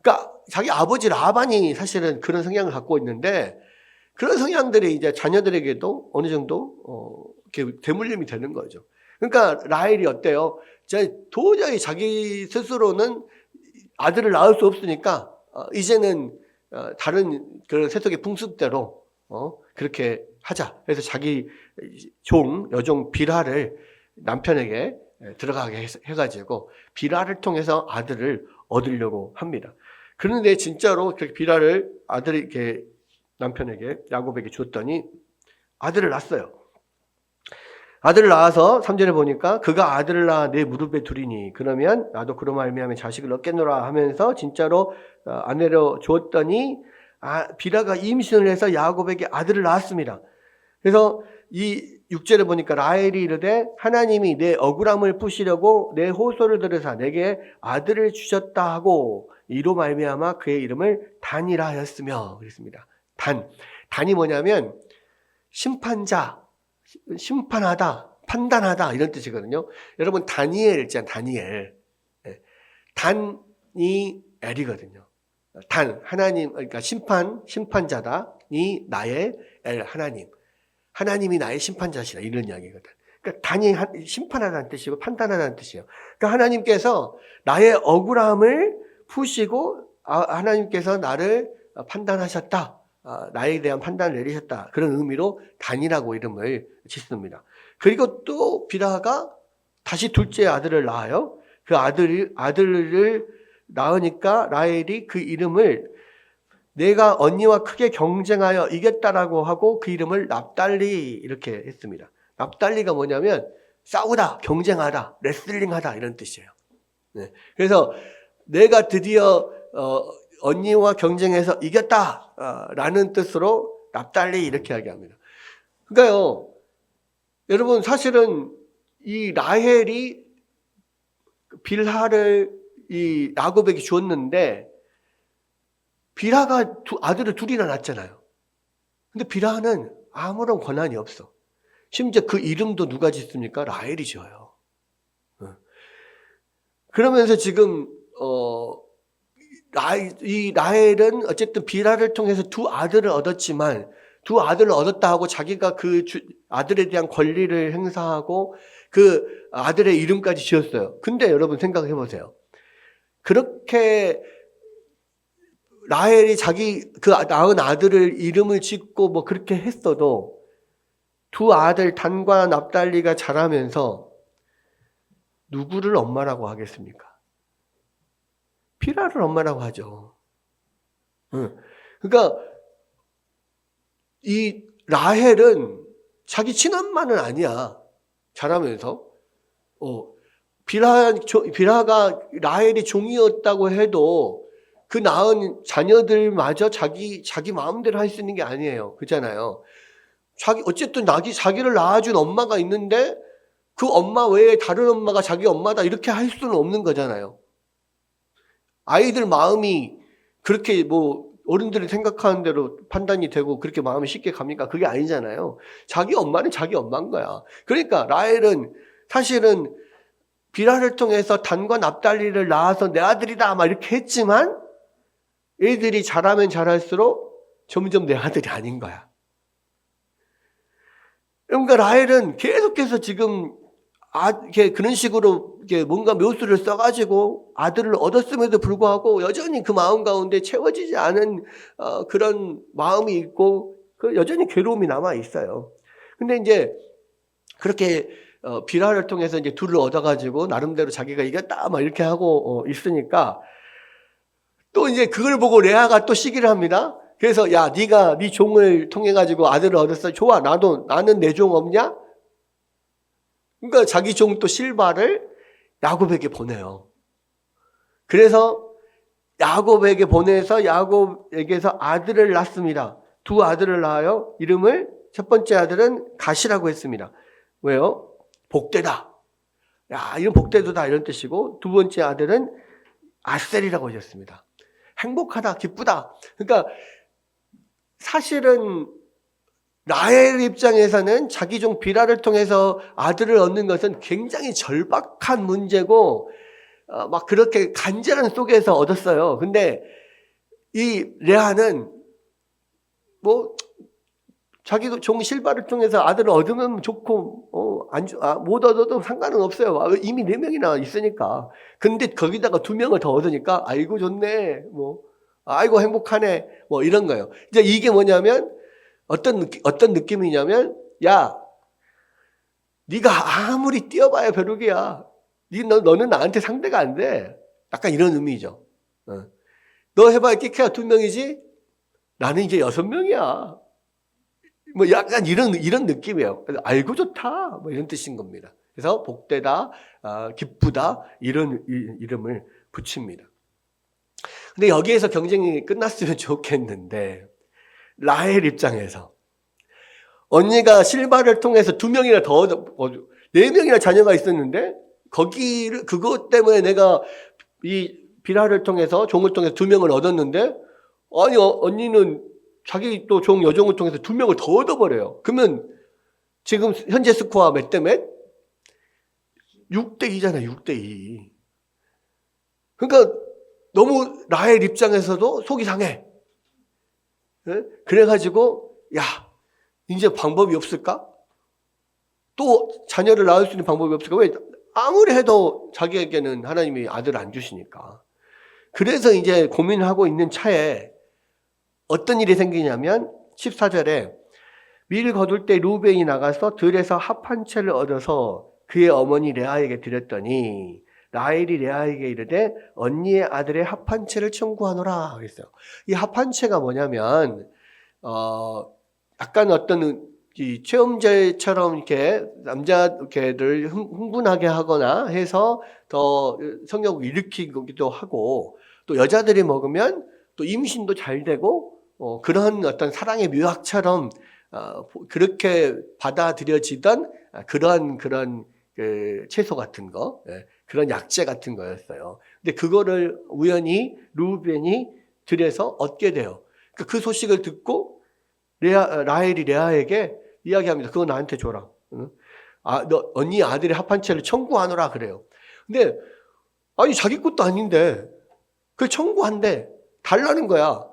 Speaker 1: 그러니까 자기 아버지 라반이 사실은 그런 성향을 갖고 있는데 그런 성향들이 이제 자녀들에게도 어느 정도 이렇게 대물림이 되는 거죠. 그러니까 라헬이 어때요? 도저히 자기 스스로는 아들을 낳을 수 없으니까 이제는 다른 그런 세속의 풍습대로 그렇게 하자. 그래서 자기 여종 빌하를 남편에게 들어가게 해가지고 빌하를 통해서 아들을 얻으려고 합니다. 그런데 진짜로 그렇게 빌하를 아들이 이렇게 남편에게 야곱에게 줬더니 아들을 낳았어요. 아들을 낳아서 3절에 보니까 그가 아들을 낳아 내 무릎에 두리니 그러면 나도 그로 말미암아 자식을 얻겠노라 하면서 진짜로 아내로 주었더니 비라가 임신을 해서 야곱에게 아들을 낳았습니다. 그래서 이 6절에 보니까 라헬이 이르되 하나님이 내 억울함을 푸시려고 내 호소를 들으사 내게 아들을 주셨다 하고 이로 말미암아 그의 이름을 단이라 하였으며 그랬습니다. 단이 뭐냐면 심판자, 심판하다, 판단하다 이런 뜻이거든요. 여러분 다니엘 있잖아요. 다니엘. 다니엘이거든요. 하나님, 그러니까 심판자다. 이 나의 하나님. 하나님이 나의 심판자시다. 이런 이야기거든. 그러니까 단이 심판하다는 뜻이고 판단하다는 뜻이에요. 그러니까 하나님께서 나의 억울함을 푸시고 하나님께서 나를 판단하셨다. 나에 대한 판단을 내리셨다. 그런 의미로 단이라고 이름을 짓습니다. 그리고 또 비라가 다시 둘째 아들을 낳아요. 그 아들을 낳으니까 라헬이 그 이름을 내가 언니와 크게 경쟁하여 이겼다라고 하고 그 이름을 납달리 이렇게 했습니다. 납달리가 뭐냐면 싸우다, 경쟁하다, 레슬링하다 이런 뜻이에요. 네. 그래서 내가 드디어 언니와 경쟁해서 이겼다라는 뜻으로 납달리 이렇게 이야기합니다. 그러니까요, 여러분 사실은 이 라헬이 빌하를 이 야곱에게 주었는데 빌하가 아들을 둘이나 낳았잖아요. 근데 빌하는 아무런 권한이 없어. 심지어 그 이름도 누가 짓습니까? 라헬이 지어요. 그러면서 지금 이 라헬은 어쨌든 빌하를 통해서 두 아들을 얻었지만 두 아들을 얻었다 하고 자기가 그 아들에 대한 권리를 행사하고 그 아들의 이름까지 지었어요. 근데 여러분 생각해 보세요. 그렇게 라헬이 자기 그 낳은 아들을 이름을 짓고 뭐 그렇게 했어도 두 아들 단과 납달리가 자라면서 누구를 엄마라고 하겠습니까? 빌하를 엄마라고 하죠. 그러니까 이 라헬은 자기 친엄마는 아니야. 자라면서 빌하가 라헬이 종이었다고 해도 그 낳은 자녀들마저 자기 마음대로 할 수 있는 게 아니에요. 그렇잖아요. 어쨌든 자기를 낳아준 엄마가 있는데 그 엄마 외에 다른 엄마가 자기 엄마다 이렇게 할 수는 없는 거잖아요. 아이들 마음이 그렇게 뭐 어른들이 생각하는 대로 판단이 되고 그렇게 마음이 쉽게 갑니까? 그게 아니잖아요. 자기 엄마는 자기 엄마인 거야. 그러니까 라헬은 사실은 빌하를 통해서 단과 납달리를 낳아서 내 아들이다 막 이렇게 했지만 애들이 자라면 자랄수록 점점 내 아들이 아닌 거야. 그러니까 라헬은 계속해서 지금 그런 식으로 뭔가 묘수를 써가지고 아들을 얻었음에도 불구하고 여전히 그 마음 가운데 채워지지 않은 그런 마음이 있고 여전히 괴로움이 남아 있어요. 근데 이제 그렇게 빌하를 통해서 이제 둘을 얻어가지고 나름대로 자기가 이겼다 막 이렇게 하고 있으니까 또 이제 그걸 보고 레아가 또 시기를 합니다. 그래서 야 네가 네 종을 통해 가지고 아들을 얻었어. 좋아. 나는 내 종 없냐? 그러니까 자기 종 또 실바를 야곱에게 보내요. 그래서 야곱에게 보내서 야곱에게서 아들을 낳습니다. 두 아들을 낳아요. 이름을 첫 번째 아들은 가시라고 했습니다. 왜요? 복되다. 야, 이런 복되도다 이런 뜻이고 두 번째 아들은 아셀이라고 하셨습니다. 행복하다, 기쁘다. 그러니까 사실은 라헬 입장에서는 자기 종 빌하를 통해서 아들을 얻는 것은 굉장히 절박한 문제고 막 그렇게 간절한 속에서 얻었어요. 근데 이 레아는 뭐 자기도 종 실바를 통해서 아들을 얻으면 좋고 못 얻어도 상관은 없어요. 이미 4명이나 있으니까. 근데 거기다가 2명을 더 얻으니까 아이고 좋네. 뭐 아이고 행복하네. 뭐 이런 거예요. 이제 이게 뭐냐면 어떤 느낌이냐면 야 네가 아무리 뛰어봐야 벼룩이야. 너는 나한테 상대가 안 돼. 약간 이런 의미죠. 너 해봐야 끼케야 2명이지? 나는 이제 6명이야. 뭐 약간 이런 느낌이에요. 그래서 알고 좋다 뭐 이런 뜻인 겁니다. 그래서 복되다, 기쁘다 이런 이름을 붙입니다. 근데 여기에서 경쟁이 끝났으면 좋겠는데 라헬 입장에서 언니가 실바를 통해서 2명이나 더 4명이나 자녀가 있었는데 거기를 그것 때문에 내가 이 비라를 통해서 종을 통해서 2명을 얻었는데 아니 언니는 자기 또 종 여종을 통해서 2명을 더 얻어버려요. 그러면 지금 현재 스코어 몇 대 몇? 6대 2잖아요. 6대 2. 그러니까 너무 라헬 입장에서도 속이 상해. 네? 그래가지고 야 이제 방법이 없을까? 또 자녀를 낳을 수 있는 방법이 없을까? 왜? 아무리 해도 자기에게는 하나님이 아들을 안 주시니까. 그래서 이제 고민하고 있는 차에 어떤 일이 생기냐면 14절에 밀 거둘 때 루벤이 나가서 들에서 합 한 채를 얻어서 그의 어머니 레아에게 드렸더니 라헬이 레아에게 이르되 언니의 아들의 합 한 채를 청구하노라 그랬어요. 이 합 한 채가 뭐냐면 약간 어떤 이 체험제처럼 이렇게 남자들을 흥분하게 하거나 해서 더 성욕을 일으키기도 하고 또 여자들이 먹으면 또 임신도 잘 되고 그런 어떤 사랑의 묘약처럼 그렇게 받아들여지던 그런 그 채소 같은 거, 그런 약재 같은 거였어요. 근데 그거를 우연히 루벤이 들여서 얻게 돼요. 그 소식을 듣고 라헬이 레아에게 이야기합니다. 그거 나한테 줘라. 너 언니 아들의 합 한 채를 청구하노라 그래요. 근데 아니 자기 것도 아닌데 그걸 청구한대. 달라는 거야.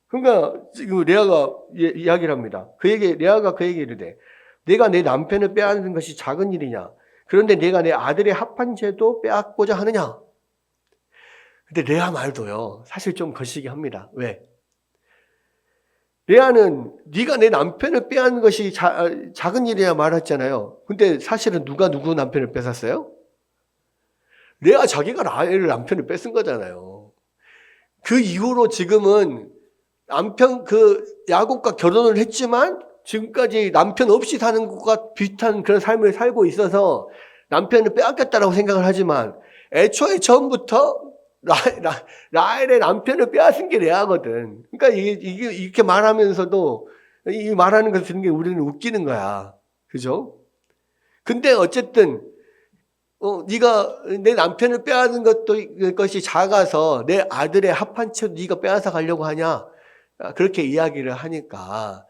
Speaker 1: 그러니까 지금 레아가 이야기를 합니다. 레아가 그에게 이르되 내가 내 남편을 빼앗는 것이 작은 일이냐? 그런데 내가 내 아들의 합 한 채도 빼앗고자 하느냐? 근데 레아 말도요. 사실 좀 거시기 합니다. 왜? 레아는 네가 내 남편을 빼앗는 것이 작은 일이야 말했잖아요. 근데 사실은 누가 누구 남편을 뺏었어요? 레아 자기가 라헬 남편을 뺏은 거잖아요. 그 이후로 지금은 남편 야곱과 결혼을 했지만 지금까지 남편 없이 사는 것과 비슷한 그런 삶을 살고 있어서 남편을 빼앗겼다라고 생각을 하지만 애초에 처음부터 라헬의 남편을 빼앗은 게 레아거든. 그러니까 이게 이렇게 말하면서도 이 말하는 걸 듣는 게 우리는 웃기는 거야. 그죠? 근데 어쨌든 네가 내 남편을 빼앗은 것이 작아서 내 아들의 합 한 채도 네가 빼앗아 가려고 하냐? 그렇게 이야기를 하니까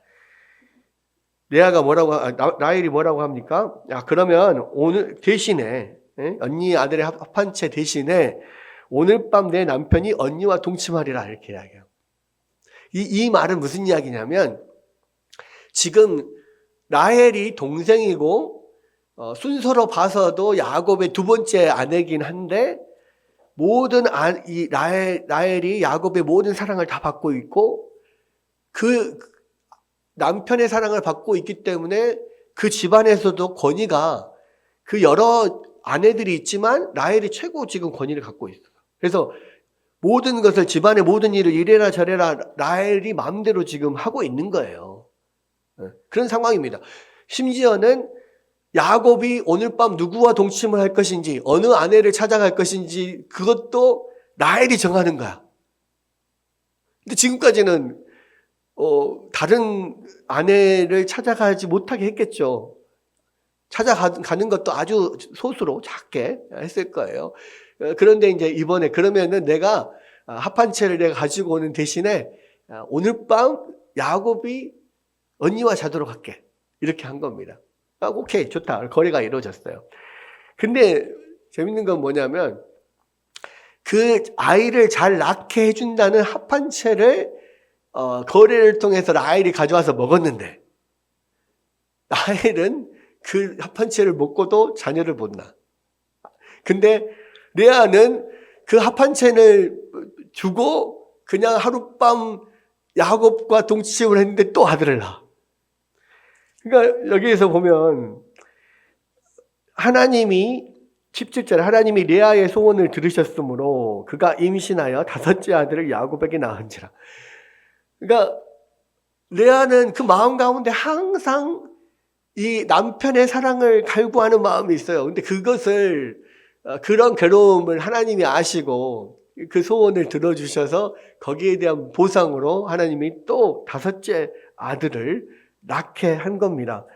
Speaker 1: 라헬이 뭐라고 합니까? 그러면 오늘 대신에 언니 아들의 합 한 채 대신에 오늘 밤 내 남편이 언니와 동침하리라 이렇게 이야기해요. 이 말은 무슨 이야기냐면 지금 라헬이 동생이고 순서로 봐서도 야곱의 2번째 아내긴 한데 모든 이 라헬이 야곱의 모든 사랑을 다 받고 있고 그 남편의 사랑을 받고 있기 때문에 그 집안에서도 권위가 그 여러 아내들이 있지만 라헬이 최고 지금 권위를 갖고 있어요. 그래서 모든 것을 집안의 모든 일을 이래라 저래라 라헬이 마음대로 지금 하고 있는 거예요. 그런 상황입니다. 심지어는 야곱이 오늘 밤 누구와 동침을 할 것인지 어느 아내를 찾아갈 것인지 그것도 라헬이 정하는 거야. 근데 지금까지는 다른 아내를 찾아가지 못하게 했겠죠. 찾아가는 것도 아주 소수로 작게 했을 거예요. 그런데 이제 이번에 그러면은 내가 합 한 채를 내가 가지고 오는 대신에 오늘 밤 야곱이 언니와 자도록 할게. 이렇게 한 겁니다. 오케이, 좋다. 거래가 이루어졌어요. 근데 재밌는 건 뭐냐면 그 아이를 잘 낳게 해준다는 합 한 채를 거래를 통해서 라헬이 가져와서 먹었는데 라헬은 그 합 한 채를 먹고도 자녀를 못 낳아. 근데 레아는 그 합 한 채를 주고 그냥 하룻밤 야곱과 동침을 했는데 또 아들을 낳아. 그러니까 여기에서 보면 하나님이 17절에 하나님이 레아의 소원을 들으셨으므로 그가 임신하여 5째 아들을 야곱에게 낳은지라. 그러니까 레아는 그 마음 가운데 항상 이 남편의 사랑을 갈구하는 마음이 있어요. 근데 그것을 그런 괴로움을 하나님이 아시고 그 소원을 들어주셔서 거기에 대한 보상으로 하나님이 또 5째 아들을 낳게 한 겁니다.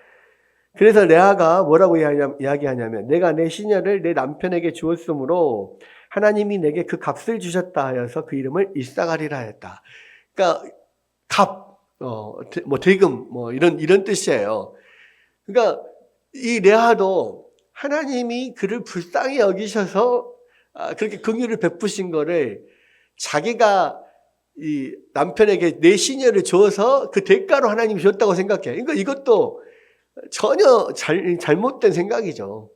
Speaker 1: 그래서 레아가 뭐라고 이야기하냐면 내가 내 시녀를 내 남편에게 주었으므로 하나님이 내게 그 값을 주셨다 하여서 그 이름을 이사가리라 했다. 그러니까 값, 대금 이런 뜻이에요. 그러니까 이 레아도 하나님이 그를 불쌍히 여기셔서 그렇게 긍휼을 베푸신 거를 자기가 이 남편에게 내 시녀를 줘서 그 대가로 하나님이 줬다고 생각해. 그러니까 이것도 전혀 잘못된 생각이죠.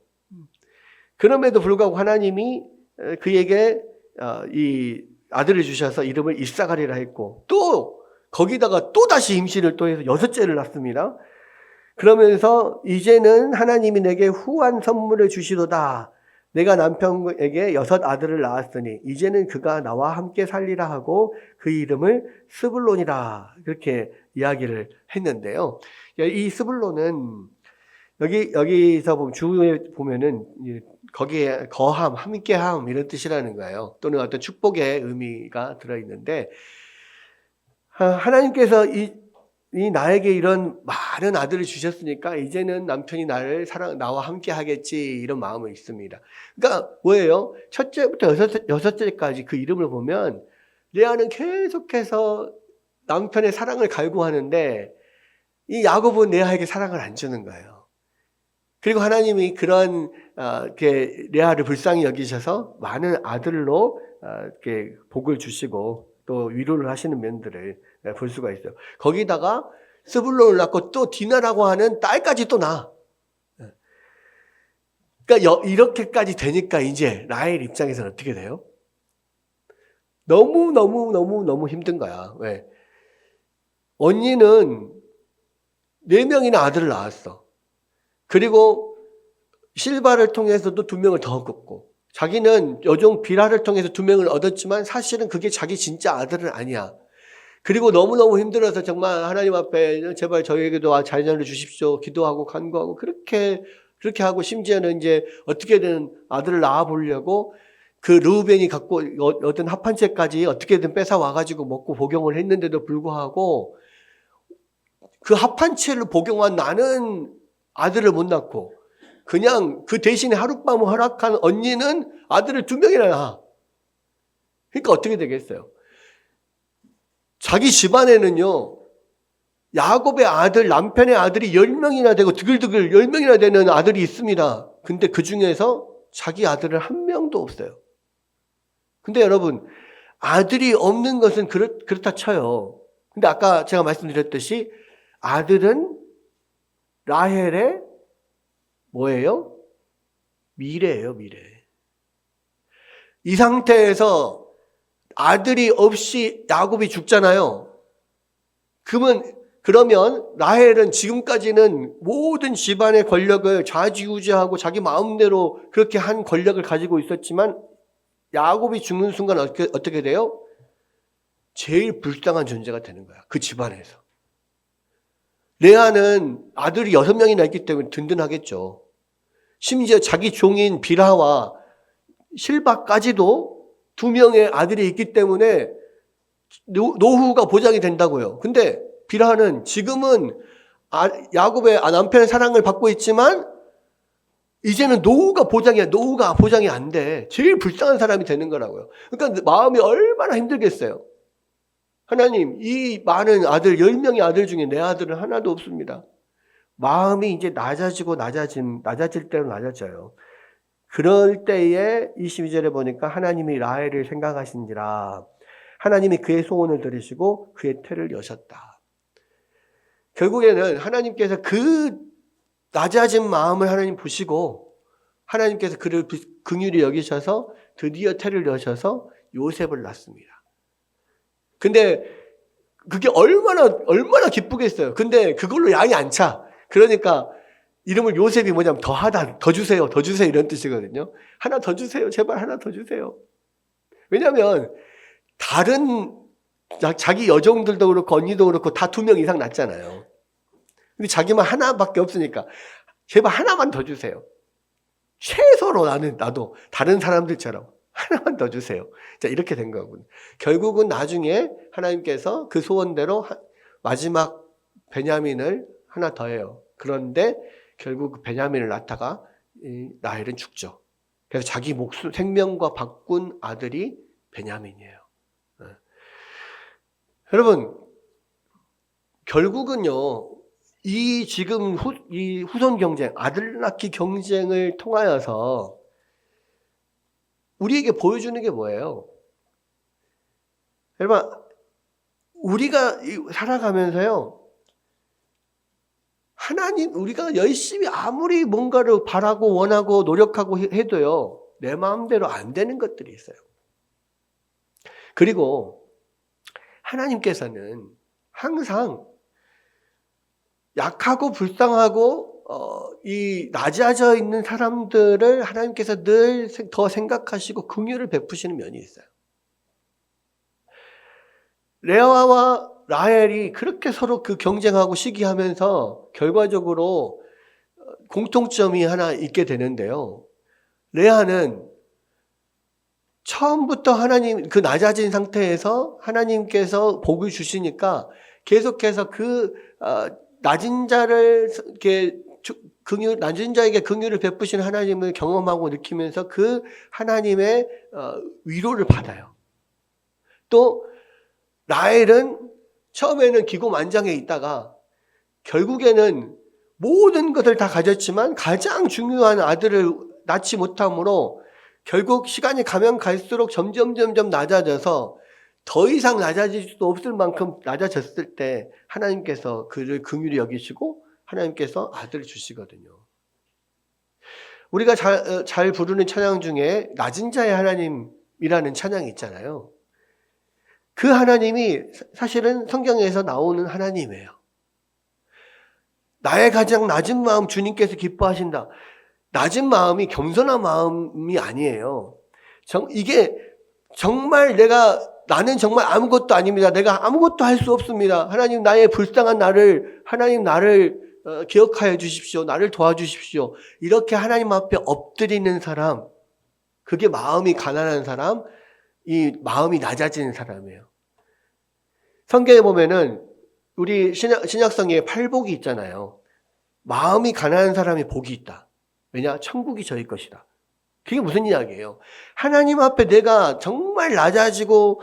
Speaker 1: 그럼에도 불구하고 하나님이 그에게 이 아들을 주셔서 이름을 이사가리라 했고 또 거기다가 또 다시 임신을 또 해서 6째를 낳습니다. 그러면서 이제는 하나님이 내게 후한 선물을 주시도다. 내가 남편에게 6 아들을 낳았으니 이제는 그가 나와 함께 살리라 하고 그 이름을 스불론이라 그렇게 이야기를 했는데요. 이 스불론은 여기서 보면 주에 보면은 거기에 거함, 함께함 이런 뜻이라는 거예요. 또는 어떤 축복의 의미가 들어있는데 하나님께서 이 나에게 이런 많은 아들을 주셨으니까 이제는 남편이 나와 함께 하겠지 이런 마음이 있습니다. 그러니까 뭐예요? 첫째부터 6째까지 그 이름을 보면 레아는 계속해서 남편의 사랑을 갈구하는데 이 야곱은 레아에게 사랑을 안 주는 거예요. 그리고 하나님이 그런 레아를 불쌍히 여기셔서 많은 아들로 이렇게 복을 주시고 또 위로를 하시는 면들을 볼 수가 있어요. 거기다가 스불론을 낳고 또 디나라고 하는 딸까지 또 낳아. 그러니까 이렇게까지 되니까 이제 라헬 입장에서는 어떻게 돼요? 너무 힘든 거야. 왜? 언니는 4명이나 아들을 낳았어. 그리고 실바를 통해서도 2명을 더 얻었고 자기는 여종 비라를 통해서 2명을 얻었지만 사실은 그게 자기 진짜 아들은 아니야. 그리고 너무너무 힘들어서 정말 하나님 앞에 제발 저에게도 자녀를 주십시오. 기도하고 간구하고 그렇게 하고 심지어는 이제 어떻게든 아들을 낳아보려고 그 르우벤이 갖고 얻은 합한채까지 어떻게든 뺏어 와가지고 먹고 복용을 했는데도 불구하고 그 합한채를 복용한 나는 아들을 못 낳고 그냥 그 대신에 하룻밤을 허락한 언니는 아들을 2명이나 낳아. 그러니까 어떻게 되겠어요? 자기 집안에는요, 야곱의 아들, 남편의 아들이 10명이나 되고 드글드글 10명이나 되는 아들이 있습니다. 근데 그 중에서 자기 아들은 1명도 없어요. 근데 여러분, 아들이 없는 것은 그렇다 쳐요. 근데 아까 제가 말씀드렸듯이 아들은 라헬의 뭐예요? 미래예요, 미래. 이 상태에서 아들이 없이 야곱이 죽잖아요. 그러면 라헬은 지금까지는 모든 집안의 권력을 좌지우지하고 자기 마음대로 그렇게 한 권력을 가지고 있었지만 야곱이 죽는 순간 어떻게 돼요? 제일 불쌍한 존재가 되는 거야. 그 집안에서. 레아는 아들이 6명이나 있기 때문에 든든하겠죠. 심지어 자기 종인 빌하와 실바까지도 2명의 아들이 있기 때문에 노후가 보장이 된다고요. 근데 빌하는 지금은 야곱의 남편의 사랑을 받고 있지만 이제는 노후가 보장이 안 돼. 제일 불쌍한 사람이 되는 거라고요. 그러니까 마음이 얼마나 힘들겠어요. 하나님, 이 많은 아들, 10명의 아들 중에 내 아들은 하나도 없습니다. 마음이 이제 낮아질 대로 낮아져요. 그럴 때에 22절에 보니까 하나님이 라헬을 생각하신지라 하나님이 그의 소원을 들으시고 그의 태를 여셨다. 결국에는 하나님께서 그 낮아진 마음을 하나님 보시고 하나님께서 그를 긍휼히 여기셔서 드디어 태를 여셔서 요셉을 낳습니다. 근데 그게 얼마나 기쁘겠어요. 근데 그걸로 양이 안 차. 그러니까 이름을 요셉이 뭐냐면 더 주세요 이런 뜻이거든요. 하나 더 주세요. 제발 하나 더 주세요. 왜냐하면 다른 자기 여종들도 그렇고 언니도 그렇고 다 2명 이상 낳잖아요. 근데 자기만 하나밖에 없으니까 제발 하나만 더 주세요. 최소로 나도 다른 사람들처럼 하나만 더 주세요. 자, 이렇게 된 거군요. 결국은 나중에 하나님께서 그 소원대로 마지막 베냐민을 하나 더 해요. 그런데 결국 베냐민을 낳다가 라헬은 죽죠. 그래서 자기 목숨, 생명과 바꾼 아들이 베냐민이에요. 여러분, 결국은요, 이 지금 이 후손 경쟁, 아들 낳기 경쟁을 통하여서 우리에게 보여주는 게 뭐예요? 여러분, 우리가 살아가면서요, 하나님, 우리가 열심히 아무리 뭔가를 바라고 원하고 노력하고 해도요, 내 마음대로 안 되는 것들이 있어요. 그리고 하나님께서는 항상 약하고 불쌍하고 이 낮아져 있는 사람들을 하나님께서 늘 더 생각하시고 긍휼을 베푸시는 면이 있어요. 레아와 라헬이 그렇게 서로 그 경쟁하고 시기하면서 결과적으로 공통점이 하나 있게 되는데요. 레아는 처음부터 하나님, 그 낮아진 상태에서 하나님께서 복을 주시니까 계속해서 그 낮은 자를 이렇게 낮은 자에게 긍휼을 베푸시는 하나님을 경험하고 느끼면서 그 하나님의 위로를 받아요. 또 라헬은 처음에는 기고만장해 있다가 결국에는 모든 것을 다 가졌지만 가장 중요한 아들을 낳지 못함으로 결국 시간이 가면 갈수록 점점 낮아져서 더 이상 낮아질 수도 없을 만큼 낮아졌을 때 하나님께서 그를 긍휼히 여기시고 하나님께서 아들을 주시거든요. 우리가 잘 부르는 찬양 중에 낮은 자의 하나님이라는 찬양이 있잖아요. 그 하나님이 사실은 성경에서 나오는 하나님이에요. 나의 가장 낮은 마음 주님께서 기뻐하신다. 낮은 마음이 겸손한 마음이 아니에요. 이게 정말 나는 정말 아무것도 아닙니다. 내가 아무것도 할 수 없습니다. 하나님 나의 불쌍한 하나님 나를 기억하여 주십시오. 나를 도와주십시오. 이렇게 하나님 앞에 엎드리는 사람, 그게 마음이 가난한 사람, 이 마음이 낮아지는 사람이에요. 성경에 보면은 우리 신약성에 팔복이 있잖아요. 마음이 가난한 사람이 복이 있다. 왜냐? 천국이 저희 것이다. 그게 무슨 이야기예요? 하나님 앞에 내가 정말 낮아지고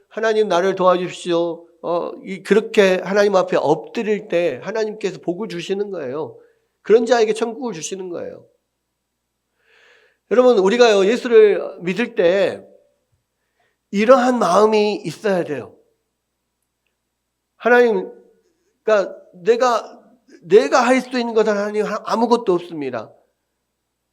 Speaker 1: 하나님 나를 도와주십시오. 그렇게 하나님 앞에 엎드릴 때 하나님께서 복을 주시는 거예요. 그런 자에게 천국을 주시는 거예요. 여러분, 우리가요, 예수를 믿을 때 이러한 마음이 있어야 돼요. 하나님, 그러니까 내가 할 수 있는 것은 하나님 아무것도 없습니다.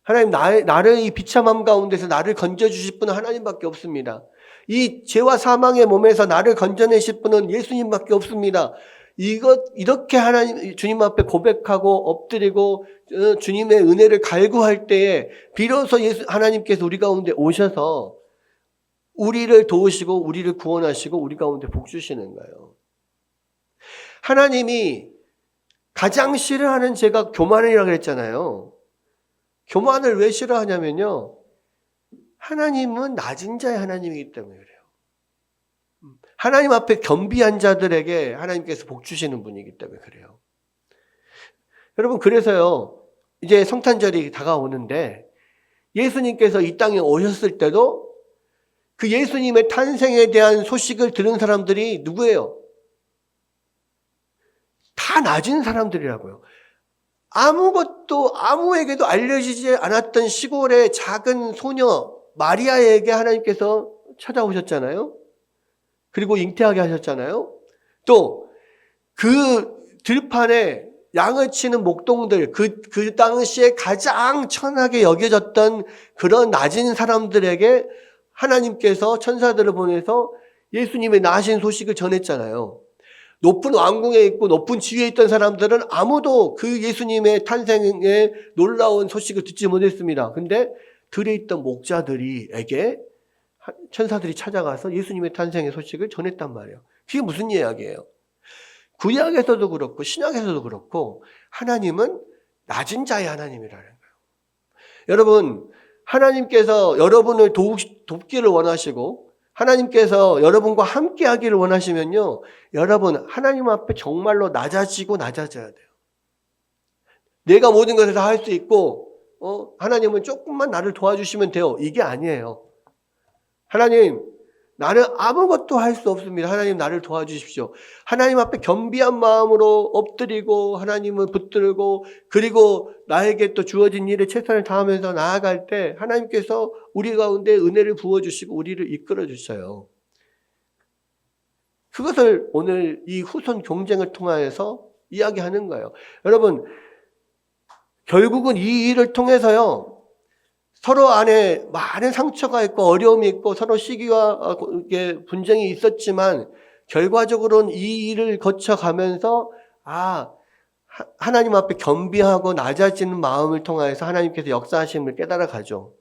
Speaker 1: 하나님 나를 이 비참함 가운데서 나를 건져주실 분은 하나님밖에 없습니다. 이 죄와 사망의 몸에서 나를 건져내실 분은 예수님밖에 없습니다. 이렇게 주님 앞에 고백하고 엎드리고 주님의 은혜를 갈구할 때에 비로소 하나님께서 우리 가운데 오셔서 우리를 도우시고 우리를 구원하시고 우리 가운데 복 주시는 거예요. 하나님이 가장 싫어하는 죄가 교만이라고 그랬잖아요. 교만을 왜 싫어하냐면요. 하나님은 낮은 자의 하나님이기 때문에 그래요. 하나님 앞에 겸비한 자들에게 하나님께서 복 주시는 분이기 때문에 그래요. 여러분, 그래서요, 이제 성탄절이 다가오는데 예수님께서 이 땅에 오셨을 때도 그 예수님의 탄생에 대한 소식을 들은 사람들이 누구예요? 다 낮은 사람들이라고요. 아무에게도 알려지지 않았던 시골의 작은 소녀 마리아에게 하나님께서 찾아오셨잖아요. 그리고 잉태하게 하셨잖아요. 또 그 들판에 양을 치는 목동들, 그 당시에 가장 천하게 여겨졌던 그런 낮은 사람들에게 하나님께서 천사들을 보내서 예수님의 나신 소식을 전했잖아요. 높은 왕궁에 있고 높은 지위에 있던 사람들은 아무도 그 예수님의 탄생의 놀라운 소식을 듣지 못했습니다. 근데 들에 있던 목자들에게 천사들이 찾아가서 예수님의 탄생의 소식을 전했단 말이에요. 그게 무슨 이야기예요? 구약에서도 그렇고 신약에서도 그렇고 하나님은 낮은 자의 하나님이라는 거예요. 여러분, 하나님께서 여러분을 돕기를 원하시고 하나님께서 여러분과 함께 하기를 원하시면요, 여러분 하나님 앞에 정말로 낮아져야 돼요. 내가 모든 것을 다 할 수 있고 하나님은 조금만 나를 도와주시면 돼요. 이게 아니에요. 하나님, 나는 아무것도 할 수 없습니다. 하나님 나를 도와주십시오. 하나님 앞에 겸비한 마음으로 엎드리고 하나님을 붙들고 그리고 나에게 또 주어진 일에 최선을 다하면서 나아갈 때 하나님께서 우리 가운데 은혜를 부어주시고 우리를 이끌어 주셔요. 그것을 오늘 이 후손 경쟁을 통해서 이야기하는 거예요. 여러분, 결국은 이 일을 통해서요, 서로 안에 많은 상처가 있고 어려움이 있고 서로 시기와 분쟁이 있었지만 결과적으로는 이 일을 거쳐가면서 하나님 앞에 겸비하고 낮아지는 마음을 통해서 하나님께서 역사하심을 깨달아 가죠.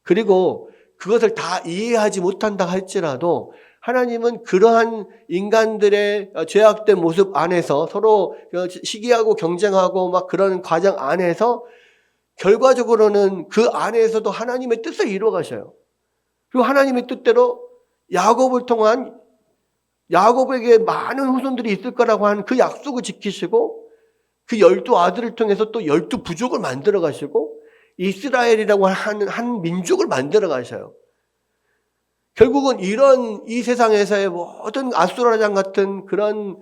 Speaker 1: 그리고 그것을 다 이해하지 못한다 할지라도 하나님은 그러한 인간들의 죄악된 모습 안에서 서로 시기하고 경쟁하고 막 그런 과정 안에서 결과적으로는 그 안에서도 하나님의 뜻을 이루어 가셔요. 그리고 하나님의 뜻대로 야곱을 통한 야곱에게 많은 후손들이 있을 거라고 하는 그 약속을 지키시고 그 12아들을 통해서 또 12부족을 만들어 가시고 이스라엘이라고 하는 한 민족을 만들어 가셔요. 결국은 이런 이 세상에서의 모든 아수라장 같은 그런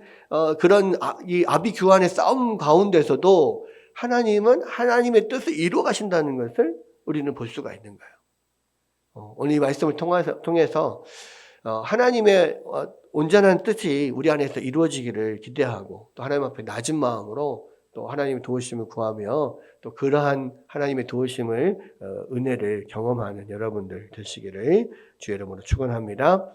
Speaker 1: 이 아비규환의 싸움 가운데서도 하나님은 하나님의 뜻을 이루어 가신다는 것을 우리는 볼 수가 있는 거예요. 오늘 이 말씀을 통해서 하나님의 온전한 뜻이 우리 안에서 이루어지기를 기대하고 또 하나님 앞에 낮은 마음으로 또 하나님의 도우심을 구하며 또 그러한 하나님의 도우심을 은혜를 경험하는 여러분들 되시기를 주의 이름으로 축원합니다.